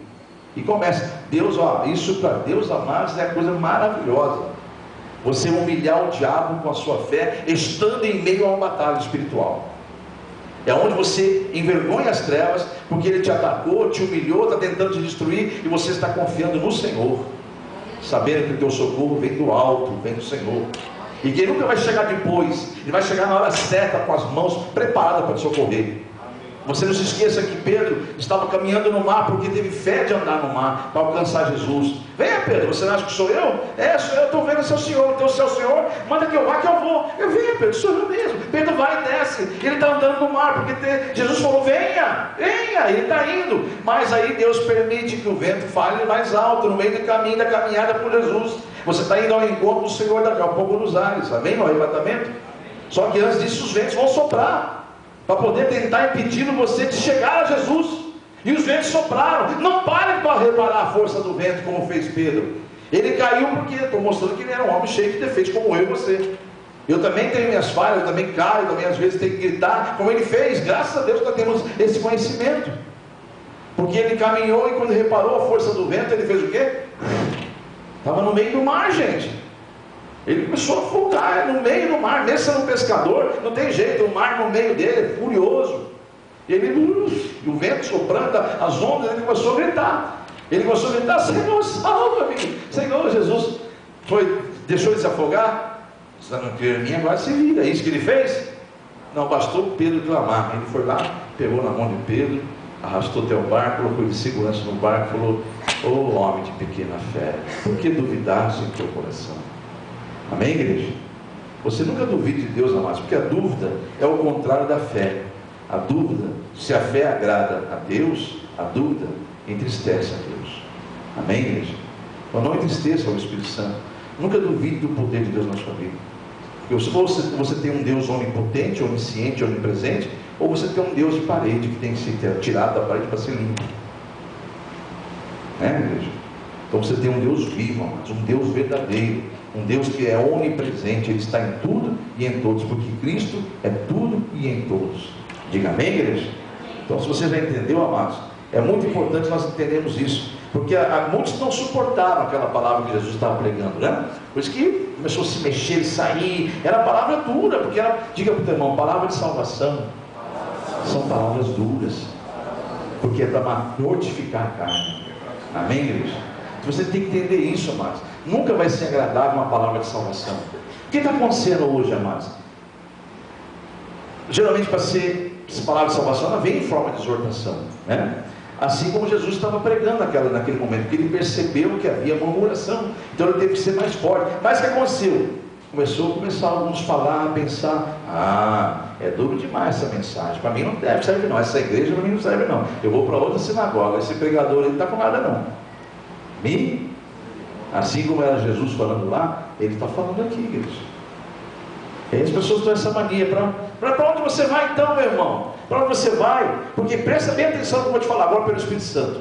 E começa, Deus, ó, isso para Deus, amados, é a coisa maravilhosa. Você humilhar o diabo com a sua fé, estando em meio a uma batalha espiritual. É onde você envergonha as trevas, porque ele te atacou, te humilhou, está tentando te destruir, e você está confiando no Senhor, sabendo que o teu socorro vem do alto, vem do Senhor. E que ele nunca vai chegar depois, ele vai chegar na hora certa, com as mãos preparadas para te socorrer. Você não se esqueça que Pedro estava caminhando no mar, porque teve fé de andar no mar, para alcançar Jesus. Venha, Pedro, você não acha que sou eu? É, sou eu, estou vendo seu Senhor, então se é o Senhor, manda que eu vá, que eu vou. Eu venho, Pedro, sou eu mesmo. Pedro vai e desce, ele está andando no mar, porque Jesus falou, venha, ele está indo. Mas aí Deus permite que o vento fale mais alto, no meio do caminho, da caminhada por Jesus. Você está indo ao encontro do Senhor daqui a pouco nos ares, amém? No arrebatamento. Só que antes disso os ventos vão soprar, para poder tentar impedir você de chegar a Jesus. E os ventos sopraram. Não pare para reparar a força do vento, como fez Pedro. Ele caiu porque, estou mostrando que ele era um homem cheio de defeitos, como eu e você. Eu também tenho minhas falhas, eu também caio, eu também às vezes tenho que gritar, como ele fez. Graças a Deus nós temos esse conhecimento. Porque ele caminhou e quando reparou a força do vento, ele fez o quê? Estava no meio do mar, gente. Ele começou a afundar no meio do mar. Mesmo sendo um pescador, não tem jeito, o mar no meio dele, furioso. E o vento soprando, as ondas, ele começou a gritar. Ele começou a gritar: Senhor, salva-me. Senhor, Jesus deixou ele se afogar. Você não crê em mim, agora se vira. É isso que ele fez? Não bastou Pedro clamar. Ele foi lá, pegou na mão de Pedro, arrastou até o barco, colocou ele de segurança no barco e falou: ô homem de pequena fé, por que duvidaste em teu coração? Amém, igreja? Você nunca duvide de Deus, amados, porque a dúvida é o contrário da fé. A dúvida, se a fé agrada a Deus, a dúvida entristece a Deus. Amém, igreja? Então não entristeça o Espírito Santo. Nunca duvide do poder de Deus na sua vida. Porque ou você tem um Deus onipotente, onisciente, onipresente, ou você tem um Deus de parede que tem que ser tirado da parede para ser limpo. Né, igreja? Então você tem um Deus vivo, amados, um Deus verdadeiro, um Deus que é onipresente, Ele está em tudo e em todos, porque Cristo é tudo e em todos. Diga amém, igreja? Então, se você já entendeu, amados, é muito importante nós entendermos isso, porque muitos não suportaram aquela palavra que Jesus estava pregando, né? Por isso que começou a se mexer, sair, era palavra dura, porque era, diga para o teu irmão, palavra de salvação são palavras duras, porque é para mortificar a carne. Amém, igreja? Você tem que entender isso, amados. Nunca vai ser agradável uma palavra de salvação. O que está acontecendo hoje, amados? Geralmente, para ser essa palavra de salvação, ela vem em forma de exortação, né? Assim como Jesus estava pregando naquele momento, porque ele percebeu que havia murmuração, então ele teve que ser mais forte. Mas o que aconteceu? Começar alguns a falar, a pensar: é duro demais essa mensagem, para mim não serve não, essa igreja para mim não serve não, eu vou para outra sinagoga, esse pregador ele não está com nada não. Assim como era Jesus falando lá, ele está falando aqui, igreja. E as pessoas têm essa mania: para onde você vai então, meu irmão? Para onde você vai? Porque presta bem atenção no que eu vou te falar agora pelo Espírito Santo.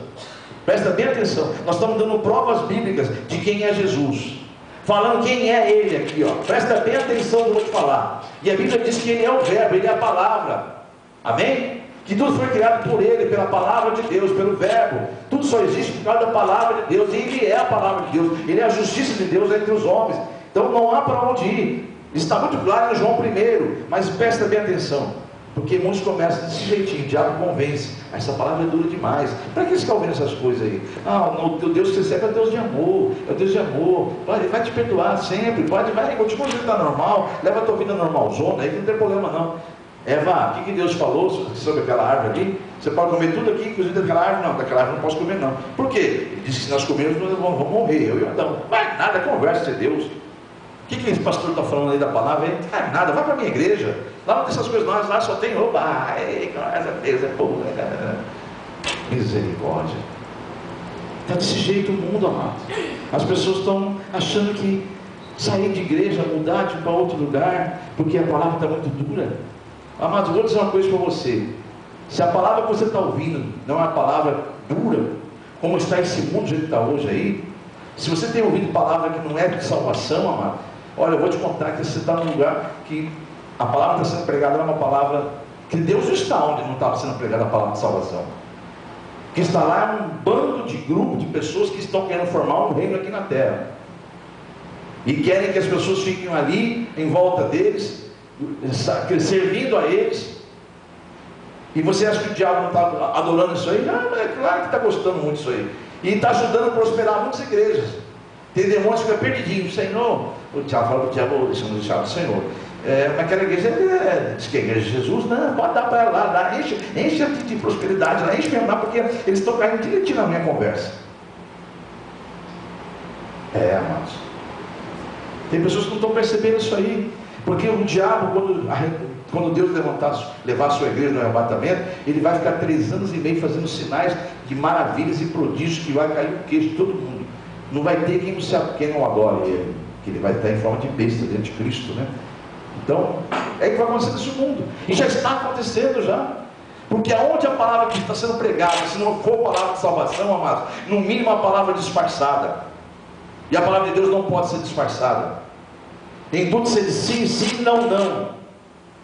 Presta bem atenção. Nós estamos dando provas bíblicas de quem é Jesus, falando quem é Ele aqui, ó. Presta bem atenção no que eu vou te falar. E a Bíblia diz que Ele é o verbo, Ele é a palavra. Amém? Que tudo foi criado por Ele, pela palavra de Deus, pelo verbo. Tudo só existe por causa da palavra de Deus. E Ele é a palavra de Deus. Ele é a justiça de Deus entre os homens. Então não há para onde ir. Está muito claro em João 1, mas presta bem atenção, porque muitos começam desse jeitinho: o diabo convence, essa palavra é dura demais, para que eles ficam ouvindo essas coisas aí? O Deus que você serve é Deus de amor, Ele vai te perdoar sempre, vai, continua a vida normal, leva a tua vida normalzona, aí não tem problema não. Eva, o que Deus falou sobre aquela árvore ali? Você pode comer tudo aqui, inclusive daquela árvore? Não, daquela árvore não posso comer não. Por quê? Ele disse que se nós comermos nós vamos morrer, eu e Adão. Vai nada, conversa de Deus. O que esse pastor está falando aí da palavra? Ele não nada, vai para a minha igreja. Lá não tem essas coisas, lá só tem roupa. Graças a Deus, é pouco. Misericórdia. Está desse jeito o mundo, amado. As pessoas estão achando que sair de igreja, mudar para outro lugar, porque a palavra está muito dura. Amados, vou dizer uma coisa para você: se a palavra que você está ouvindo não é uma palavra dura, como está esse mundo do jeito que está hoje aí, se você tem ouvido palavra que não é de salvação, amado, olha, eu vou te contar que você está num lugar que a palavra está sendo pregada, é uma palavra que Deus está onde não está sendo pregada a palavra de salvação. Que está lá um bando de grupo de pessoas que estão querendo formar um reino aqui na terra, e querem que as pessoas fiquem ali em volta deles, servindo a eles. E você acha que o diabo não está adorando isso aí? Não, é claro que está gostando muito disso aí, e está ajudando a prosperar muitas igrejas. Tem demônios que ficam perdidinhos: Senhor, o diabo fala para o diabo, deixamos o diabo do Senhor. Naquela igreja, diz que é a igreja de Jesus, não, pode dar para ela lá, enche de prosperidade lá, enche mesmo lá, porque eles estão caindo direitinho na minha conversa. Amados, tem pessoas que não estão percebendo isso aí, porque o diabo, quando Deus levar a sua igreja no arrebatamento, ele vai ficar 3 anos e meio fazendo sinais de maravilhas e prodígios, que vai cair o queixo de todo mundo. Não vai ter quem não adore ele, que ele vai estar em forma de besta dentro de Cristo, né? Então, é que vai acontecer nesse mundo, e já está acontecendo já, porque aonde a palavra que está sendo pregada, se não for palavra de salvação, amados, no mínimo a palavra disfarçada, e a palavra de Deus não pode ser disfarçada. Em tudo sede sim, sim, não, não.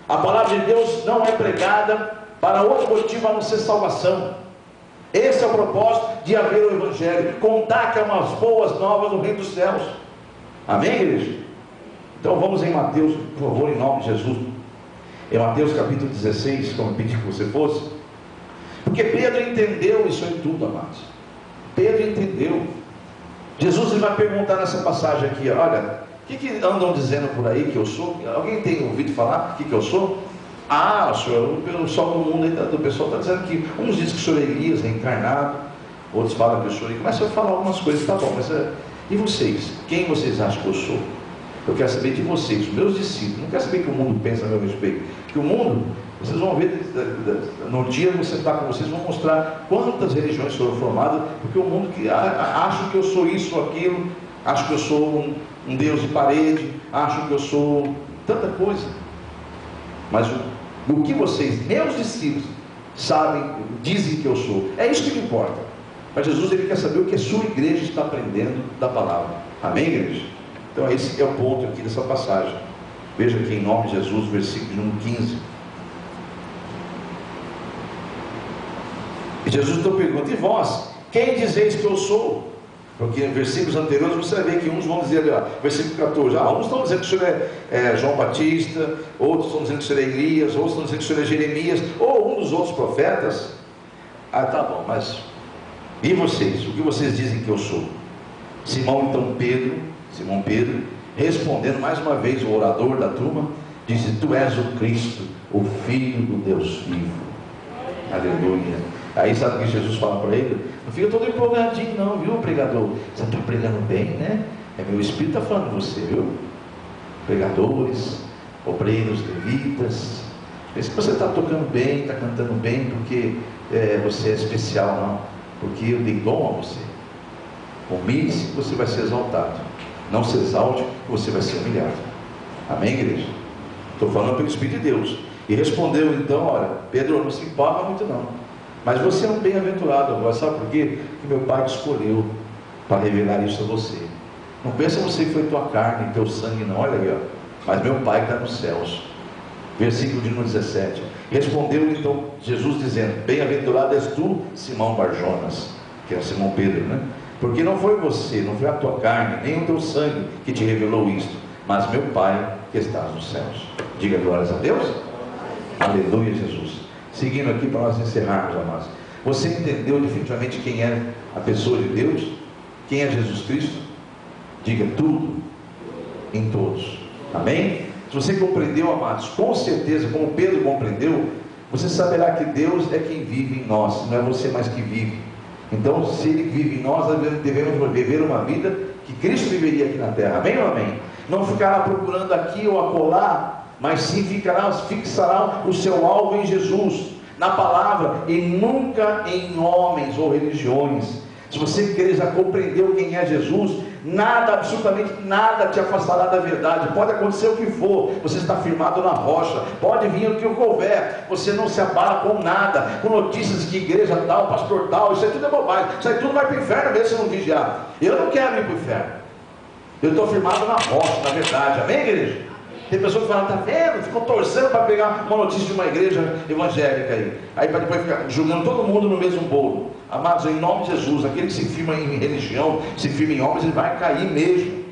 A palavra de Deus não é pregada para outro motivo a não ser salvação. Esse é o propósito de haver o Evangelho, contar que é umas boas novas no reino dos céus. Amém, igreja? Então vamos em Mateus, por favor, em nome de Jesus. Em Mateus capítulo 16, como eu pedi que você fosse. Porque Pedro entendeu isso aí tudo, amados. Pedro entendeu. Jesus ele vai perguntar nessa passagem aqui, olha, o que andam dizendo por aí que eu sou? Alguém tem ouvido falar o que eu sou? Ah, senhor, o pessoal do mundo aí, do pessoal está dizendo que uns dizem que o senhor é Elias reencarnado, outros falam que eu sou Elias. Começa a falar algumas coisas, tá bom, mas e vocês? Quem vocês acham que eu sou? Eu quero saber de vocês, os meus discípulos. Não quero saber o que o mundo pensa a meu respeito. Que o mundo, vocês vão ver, no dia que você está com vocês, vão mostrar quantas religiões foram formadas, porque o mundo que acha que eu sou isso ou aquilo, acho que eu sou um Deus de parede, acho que eu sou tanta coisa. Mas o que vocês, meus discípulos, sabem, dizem que eu sou, é isso que me importa. Mas Jesus ele quer saber o que a sua igreja está aprendendo da palavra. Amém, igreja? Então esse é o ponto aqui dessa passagem. Veja aqui em nome de Jesus, versículo número 15. E Jesus então pergunta: e vós, quem dizeis que eu sou? Porque em versículos anteriores você vai ver que uns vão dizer ali, ó, versículo 14, uns estão dizendo que o senhor é João Batista, outros estão dizendo que o senhor é Elias, outros estão dizendo que o senhor é Jeremias, ou um dos outros profetas. Ah, tá bom, mas e vocês? O que vocês dizem que eu sou? Simão Pedro, respondendo mais uma vez, o orador da turma, disse: tu és o Cristo, o Filho do Deus vivo. Aleluia. Aí sabe o que Jesus fala para ele? Não fica todo empolgadinho não, viu, pregador? Você está pregando bem, né? É meu Espírito está falando de você, viu? Pregadores, obreiros, levitas, pensa que você está tocando bem, está cantando bem porque você é especial, não, porque eu dei dom a você. Humilhe-se que você vai ser exaltado, não se exalte que você vai ser humilhado. Amém, igreja? Estou falando pelo Espírito de Deus. E respondeu então: olha, Pedro, não se empolga muito não, mas você é um bem-aventurado agora. Sabe por quê? Que meu Pai te escolheu para revelar isso a você. Não pensa você que foi tua carne, teu sangue, não. Olha aí, ó. Mas meu Pai está nos céus. Versículo de número 17. Respondeu então Jesus dizendo: bem-aventurado és tu, Simão Barjonas, que é Simão Pedro, né? Porque não foi você, não foi a tua carne, nem o teu sangue que te revelou isto, mas meu Pai que está nos céus. Diga glórias a Deus. Aleluia, Jesus. Seguindo aqui para nós encerrarmos, amados. Você entendeu definitivamente quem é a pessoa de Deus? Quem é Jesus Cristo? Diga: tudo em todos. Amém? Se você compreendeu, amados, com certeza, como Pedro compreendeu, você saberá que Deus é quem vive em nós, não é você mais que vive. Então, se Ele vive em nós, devemos viver uma vida que Cristo viveria aqui na terra. Amém ou amém? Não ficará procurando aqui ou acolá, mas sim fixará o seu alvo em Jesus, na palavra, e nunca em homens ou religiões. Se você, igreja, compreendeu quem é Jesus, nada, absolutamente nada te afastará da verdade. Pode acontecer o que for, você está firmado na rocha, pode vir o que houver, você não se abala com nada, com notícias de que igreja tal, pastor tal, isso aí tudo é bobagem, isso aí tudo vai para o inferno mesmo se não vigiar. Eu não quero ir para o inferno, eu estou firmado na rocha, na verdade. Amém, igreja? Tem pessoas que falam: está vendo? Ficam torcendo para pegar uma notícia de uma igreja evangélica aí para depois ficar julgando todo mundo no mesmo bolo. Amados, em nome de Jesus, aquele que se firma em religião, se firma em homens, ele vai cair mesmo.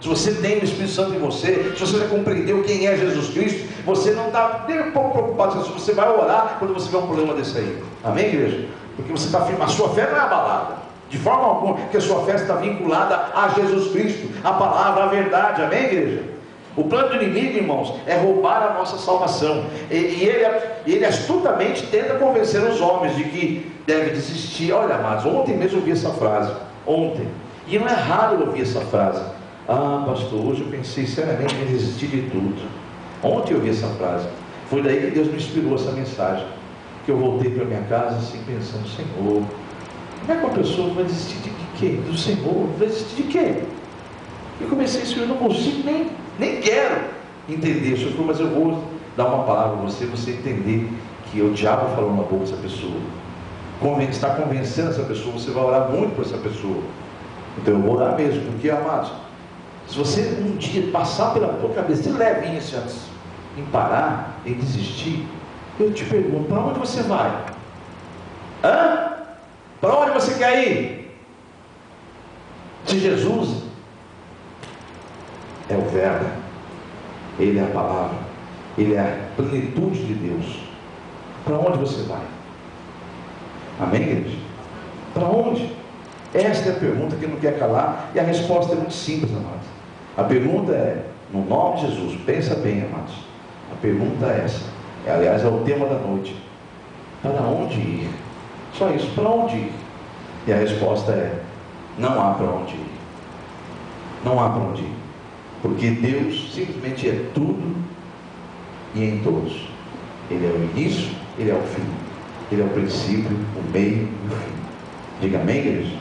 Se você tem o Espírito Santo em você, se você já compreendeu quem é Jesus Cristo, você não está nem um pouco preocupado com isso. Você vai orar quando você vê um problema desse aí. Amém, igreja? Porque você está firme, a sua fé não é abalada de forma alguma, porque a sua fé está vinculada a Jesus Cristo, a palavra, a verdade. Amém, igreja? O plano do inimigo, irmãos, é roubar a nossa salvação. E ele astutamente tenta convencer os homens de que deve desistir. Olha, amados, ontem mesmo eu ouvi essa frase. Ontem. E não é raro eu ouvir essa frase. Ah, pastor, hoje eu pensei seriamente em desistir de tudo. Ontem eu ouvi essa frase. Foi daí que Deus me inspirou essa mensagem. Que eu voltei para minha casa assim, pensando: Senhor, como é que uma pessoa vai desistir de quê? Do Senhor? Vai desistir de quê? Eu comecei: Senhor, eu não consigo nem quero entender, Senhor, mas eu vou dar uma palavra a você entender que o diabo falou na boca dessa pessoa, está convencendo essa pessoa. Você vai orar muito por essa pessoa. Então eu vou orar mesmo, porque, amados, Se você um dia passar pela tua cabeça, de levinho assim, em parar, em desistir, eu te pergunto, para onde você vai? Para onde você quer ir? Se Jesus é o Verbo, Ele é a palavra, Ele é a plenitude de Deus, para onde você vai? Amém, igreja? Para onde? Esta é a pergunta que não quer calar, e a resposta é muito simples, amados. A pergunta é, no nome de Jesus, pensa bem, amados. A pergunta é essa, aliás, é o tema da noite: para onde ir? Só isso, para onde ir? E a resposta é, não há para onde ir. Não há para onde ir, porque Deus simplesmente é tudo e em todos. Ele é o início, Ele é o fim, Ele é o princípio, o meio e o fim. Diga amém, igreja?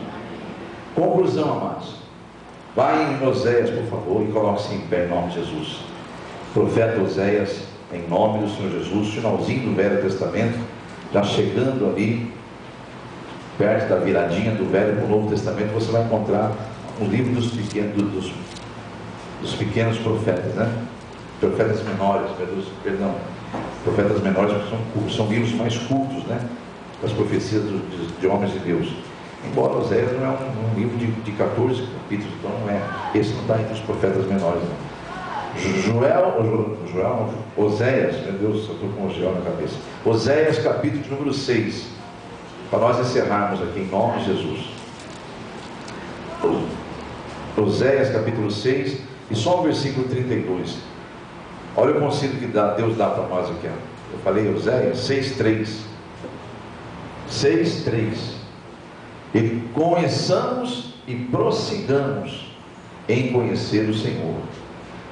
Conclusão, amados. Vai em Oséias, por favor, e coloque-se em pé em nome de Jesus. Profeta Oséias, em nome do Senhor Jesus, finalzinho do Velho Testamento, já chegando ali, perto da viradinha do Velho para o Novo Testamento, você vai encontrar um livro dos pequenos profetas, né? Profetas menores, profetas menores, que são livros mais curtos, né? Das profecias de homens de Deus. Embora Oséias não é um livro de 14 capítulos, então não é, esse não está entre os profetas menores, não. Oséias, meu Deus, eu estou com o Joel na cabeça. Oséias, capítulo número 6, para nós encerrarmos aqui em nome de Jesus. Oséias, capítulo 6, e só o versículo 32. Olha o conselho que Deus dá para nós aqui. Eu falei Oséias 6:3. 6:3. E conheçamos e prossigamos em conhecer o Senhor,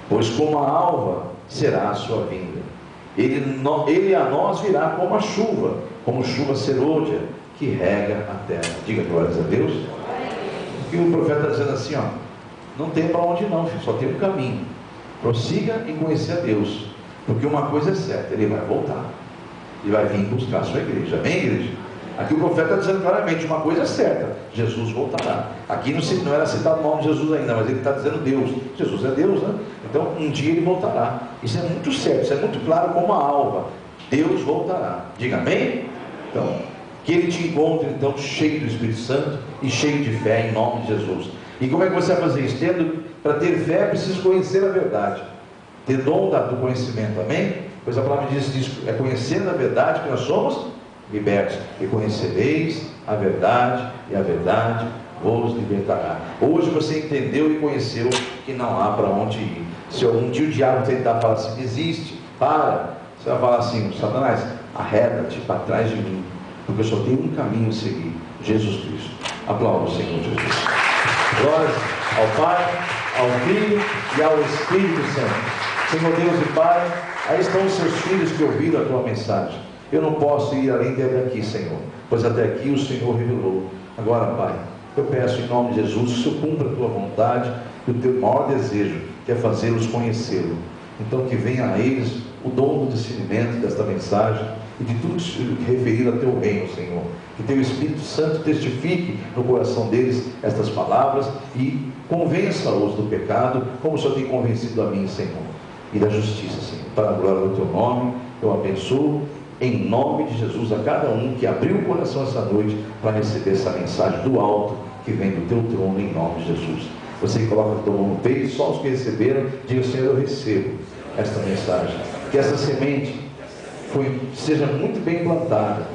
pois como a alva será a sua vinda. Ele a nós virá como a chuva, como chuva serôdia que rega a terra. Diga glórias a Deus. E o profeta está dizendo assim, não tem para onde não, filho, só tem um caminho. Prossiga em conhecer a Deus, porque uma coisa é certa, Ele vai voltar, Ele vai vir buscar a sua igreja. Amém, igreja? Aqui o profeta está dizendo claramente, uma coisa é certa, Jesus voltará. Aqui não era citado o nome de Jesus ainda, mas ele está dizendo Deus. Jesus é Deus, né? Então um dia Ele voltará. Isso é muito certo, isso é muito claro como a alva. Deus voltará. Diga amém? Então, que Ele te encontre então cheio do Espírito Santo e cheio de fé em nome de Jesus. E como é que você vai fazer isso? Para ter fé é preciso conhecer a verdade, ter dom do conhecimento. Amém? Pois a palavra diz isso, é conhecendo a verdade que nós somos libertos, e conhecereis a verdade, e a verdade vos libertará. Hoje você entendeu e conheceu que não há para onde ir. Se algum dia o diabo tentar falar assim, desiste, para, você vai falar assim, Satanás, arreda-te para trás de mim, porque eu só tenho um caminho a seguir, Jesus Cristo. Aplauda o Senhor Jesus. Glórias ao Pai, ao Filho e ao Espírito Santo. Senhor Deus e Pai, aí estão os seus filhos que ouviram a tua mensagem. Eu não posso ir além daqui, Senhor, pois até aqui o Senhor revelou. Agora, Pai, eu peço em nome de Jesus que o Senhor cumpra a tua vontade e o teu maior desejo, que é fazê-los conhecê-lo. Então que venha a eles o dom do discernimento desta mensagem e de tudo que referir a teu reino, Senhor. Que teu Espírito Santo testifique no coração deles estas palavras e convença-os do pecado, como o Senhor tem convencido a mim, Senhor, e da justiça, Senhor. Para a glória do teu nome, eu abençoo em nome de Jesus a cada um que abriu o coração essa noite para receber essa mensagem do alto que vem do teu trono, em nome de Jesus. Você que coloca a tua mão no peito, só os que receberam, diga: Senhor, eu recebo esta mensagem. Que essa semente seja muito bem plantada.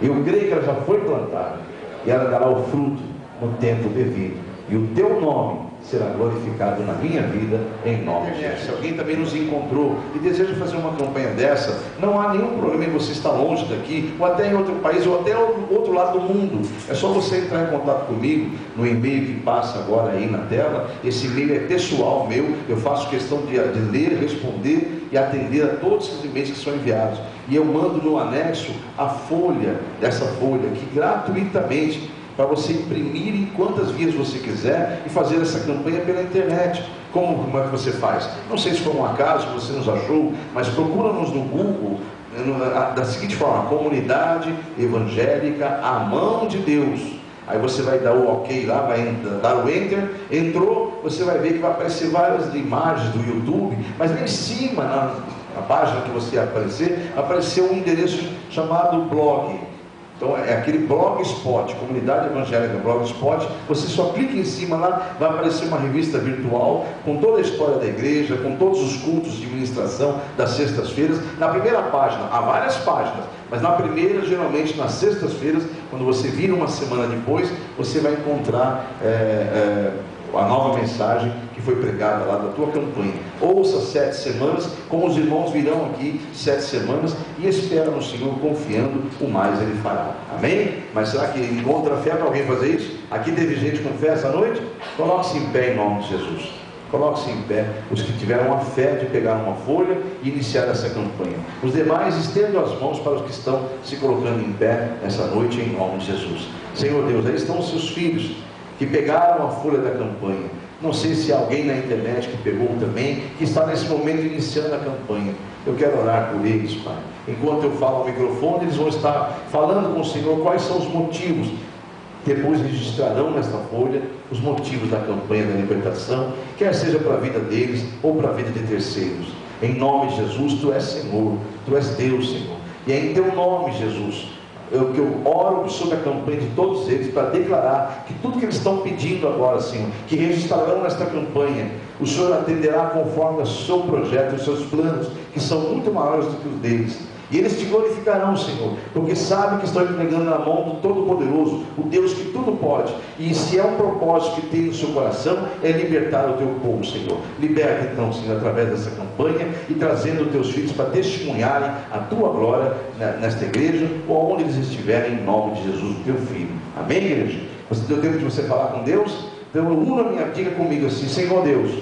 Eu creio que ela já foi plantada e ela dará o fruto no tempo devido, e o teu nome será glorificado na minha vida, em nome de Jesus. Se alguém também nos encontrou e deseja fazer uma campanha dessa, não há nenhum problema em você estar longe daqui, ou até em outro país, ou até outro lado do mundo. É só você entrar em contato comigo no e-mail que passa agora aí na tela. Esse e-mail é pessoal meu, eu faço questão de ler, responder e atender a todos esses e-mails que são enviados, e eu mando no anexo a folha, dessa folha aqui, gratuitamente, para você imprimir em quantas vias você quiser e fazer essa campanha pela internet. Como é que você faz? Não sei se foi um acaso que você nos achou, mas procura-nos no Google da seguinte forma: Comunidade Evangélica A Mão de Deus. Aí você vai dar o ok lá, vai dar o enter, entrou, você vai ver que vai aparecer várias imagens do YouTube, mas lá em cima, na página que você aparecer, apareceu um endereço chamado blog. Então é aquele Blogspot, Comunidade Evangélica Blogspot. Você só clica em cima lá, vai aparecer uma revista virtual com toda a história da igreja, com todos os cultos de ministração das sextas-feiras. Na primeira página, há várias páginas, mas na primeira, geralmente nas sextas-feiras, quando você vira uma semana depois, você vai encontrar a nova mensagem que foi pregada lá da tua campanha. Ouça 7 semanas, como os irmãos virão aqui 7 semanas, e espera no Senhor, confiando, o mais Ele fará. Amém? Mas será que encontra fé para alguém fazer isso? Aqui teve gente com fé essa noite? Coloque-se em pé em nome de Jesus. Coloque-se em pé os que tiveram a fé de pegar uma folha e iniciar essa campanha. Os demais estendam as mãos para os que estão se colocando em pé essa noite em nome de Jesus. Senhor Deus, aí estão os seus filhos que pegaram a folha da campanha. Não sei se há alguém na internet que pegou também, que está nesse momento iniciando a campanha. Eu quero orar por eles, Pai. Enquanto eu falo ao microfone, eles vão estar falando com o Senhor quais são os motivos. Depois registrarão nesta folha os motivos da campanha da libertação, quer seja para a vida deles ou para a vida de terceiros. Em nome de Jesus, Tu és Senhor, Tu és Deus, Senhor. E é em Teu nome, Jesus, que eu oro sobre a campanha de todos eles, para declarar que tudo que eles estão pedindo agora, Senhor, que registrarão nesta campanha, o Senhor atenderá conforme o seu projeto, os seus planos, que são muito maiores do que os deles. E eles te glorificarão, Senhor, porque sabem que estão entregando na mão do Todo-Poderoso, o Deus que tudo pode. E se é um propósito que tem no seu coração, é libertar o teu povo, Senhor. Liberta então, Senhor, através dessa campanha, e trazendo os teus filhos para testemunharem a tua glória nesta igreja, ou onde eles estiverem, em nome de Jesus, o teu Filho. Amém, igreja? Você deu tempo de você falar com Deus? Então diga comigo assim: Senhor Deus,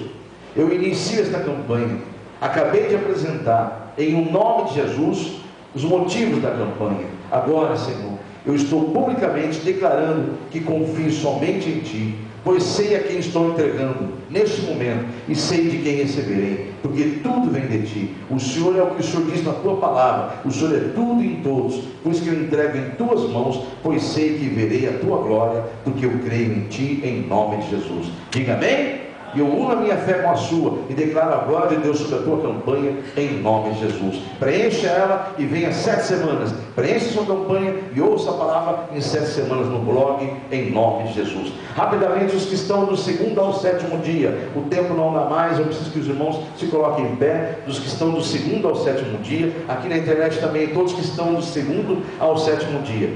eu inicio esta campanha, acabei de apresentar em o nome de Jesus os motivos da campanha. Agora, Senhor, eu estou publicamente declarando que confio somente em Ti, pois sei a quem estou entregando neste momento, e sei de quem receberei, porque tudo vem de Ti. O Senhor é o que o Senhor diz na Tua palavra, o Senhor é tudo em todos, por isso que eu entrego em Tuas mãos, pois sei que verei a Tua glória, porque eu creio em Ti, em nome de Jesus. Diga amém? E eu uno a minha fé com a sua e declaro a glória de Deus sobre a tua campanha em nome de Jesus. Preencha ela e venha 7 semanas. Preencha a sua campanha e ouça a palavra em 7 semanas no blog em nome de Jesus. Rapidamente, os que estão do 2º ao 7º dia, o tempo não dá mais, eu preciso que os irmãos se coloquem em pé. Dos que estão do 2º ao 7º dia, aqui na internet também, todos que estão do 2º ao 7º dia.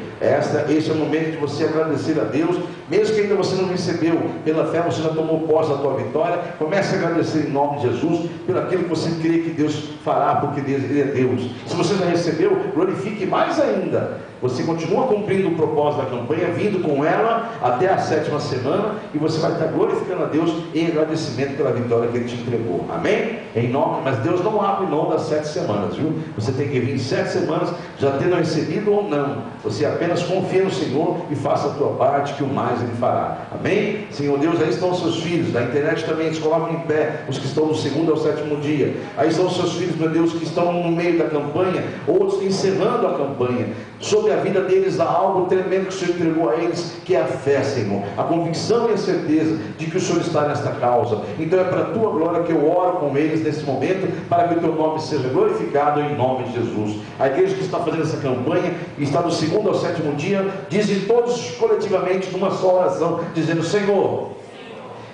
Esse é o momento de você agradecer a Deus, mesmo que ainda você não recebeu, pela fé você já tomou posse da tua vitória. Comece a agradecer em nome de Jesus pelo aquilo que você crê que Deus fará, porque Ele é Deus. Se você já recebeu, glorifique mais ainda. Você continua cumprindo o propósito da campanha, vindo com ela até a 7ª semana, e você vai estar glorificando a Deus em agradecimento pela vitória que Ele te entregou. Amém? Mas Deus não abre mão das 7 semanas, viu? Você tem que vir 7 semanas, já tendo recebido ou não. Você apenas confia no Senhor e faça a tua parte, que o mais Ele fará. Amém? Senhor Deus, aí estão os seus filhos, da internet também, eles colocam em pé, os que estão do 2º ao 7º dia. Aí estão os seus filhos, meu Deus, que estão no meio da campanha, outros encerrando a campanha. Sobre a vida deles há algo tremendo que o Senhor entregou a eles, que é a fé, Senhor, a convicção e a certeza de que o Senhor está nesta causa. Então é para a tua glória que eu oro com eles nesse momento, para que o teu nome seja glorificado em nome de Jesus. A igreja que está fazendo essa campanha e está do 2º ao 7º dia, dizem todos coletivamente numa só oração, dizendo: Senhor,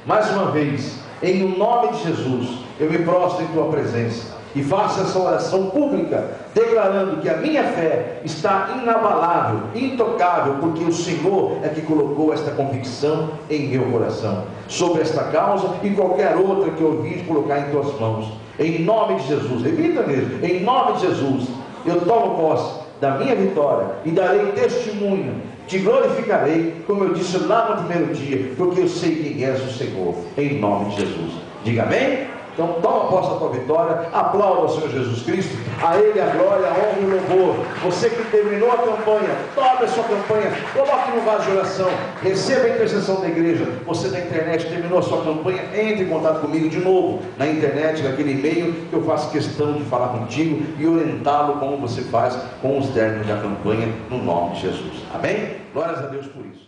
mais uma vez, em o nome de Jesus, eu me prostro em tua presença e faço essa oração pública, declarando que a minha fé está inabalável, intocável, porque o Senhor é que colocou esta convicção em meu coração, sobre esta causa e qualquer outra que eu vim colocar em tuas mãos. Em nome de Jesus, repita mesmo, em nome de Jesus, eu tomo posse da minha vitória e darei testemunho, te glorificarei, como eu disse lá no primeiro dia, porque eu sei quem és o Senhor, em nome de Jesus. Diga amém? Então toma posse da tua vitória, aplauda o Senhor Jesus Cristo, a Ele a glória, a honra e o louvor. Você que terminou a campanha, tome a sua campanha, coloque no vaso de oração, receba a intercessão da igreja. Você da internet terminou a sua campanha, entre em contato comigo de novo, na internet, naquele e-mail, que eu faço questão de falar contigo e orientá-lo como você faz com os términos da campanha, no nome de Jesus. Amém? Glórias a Deus por isso.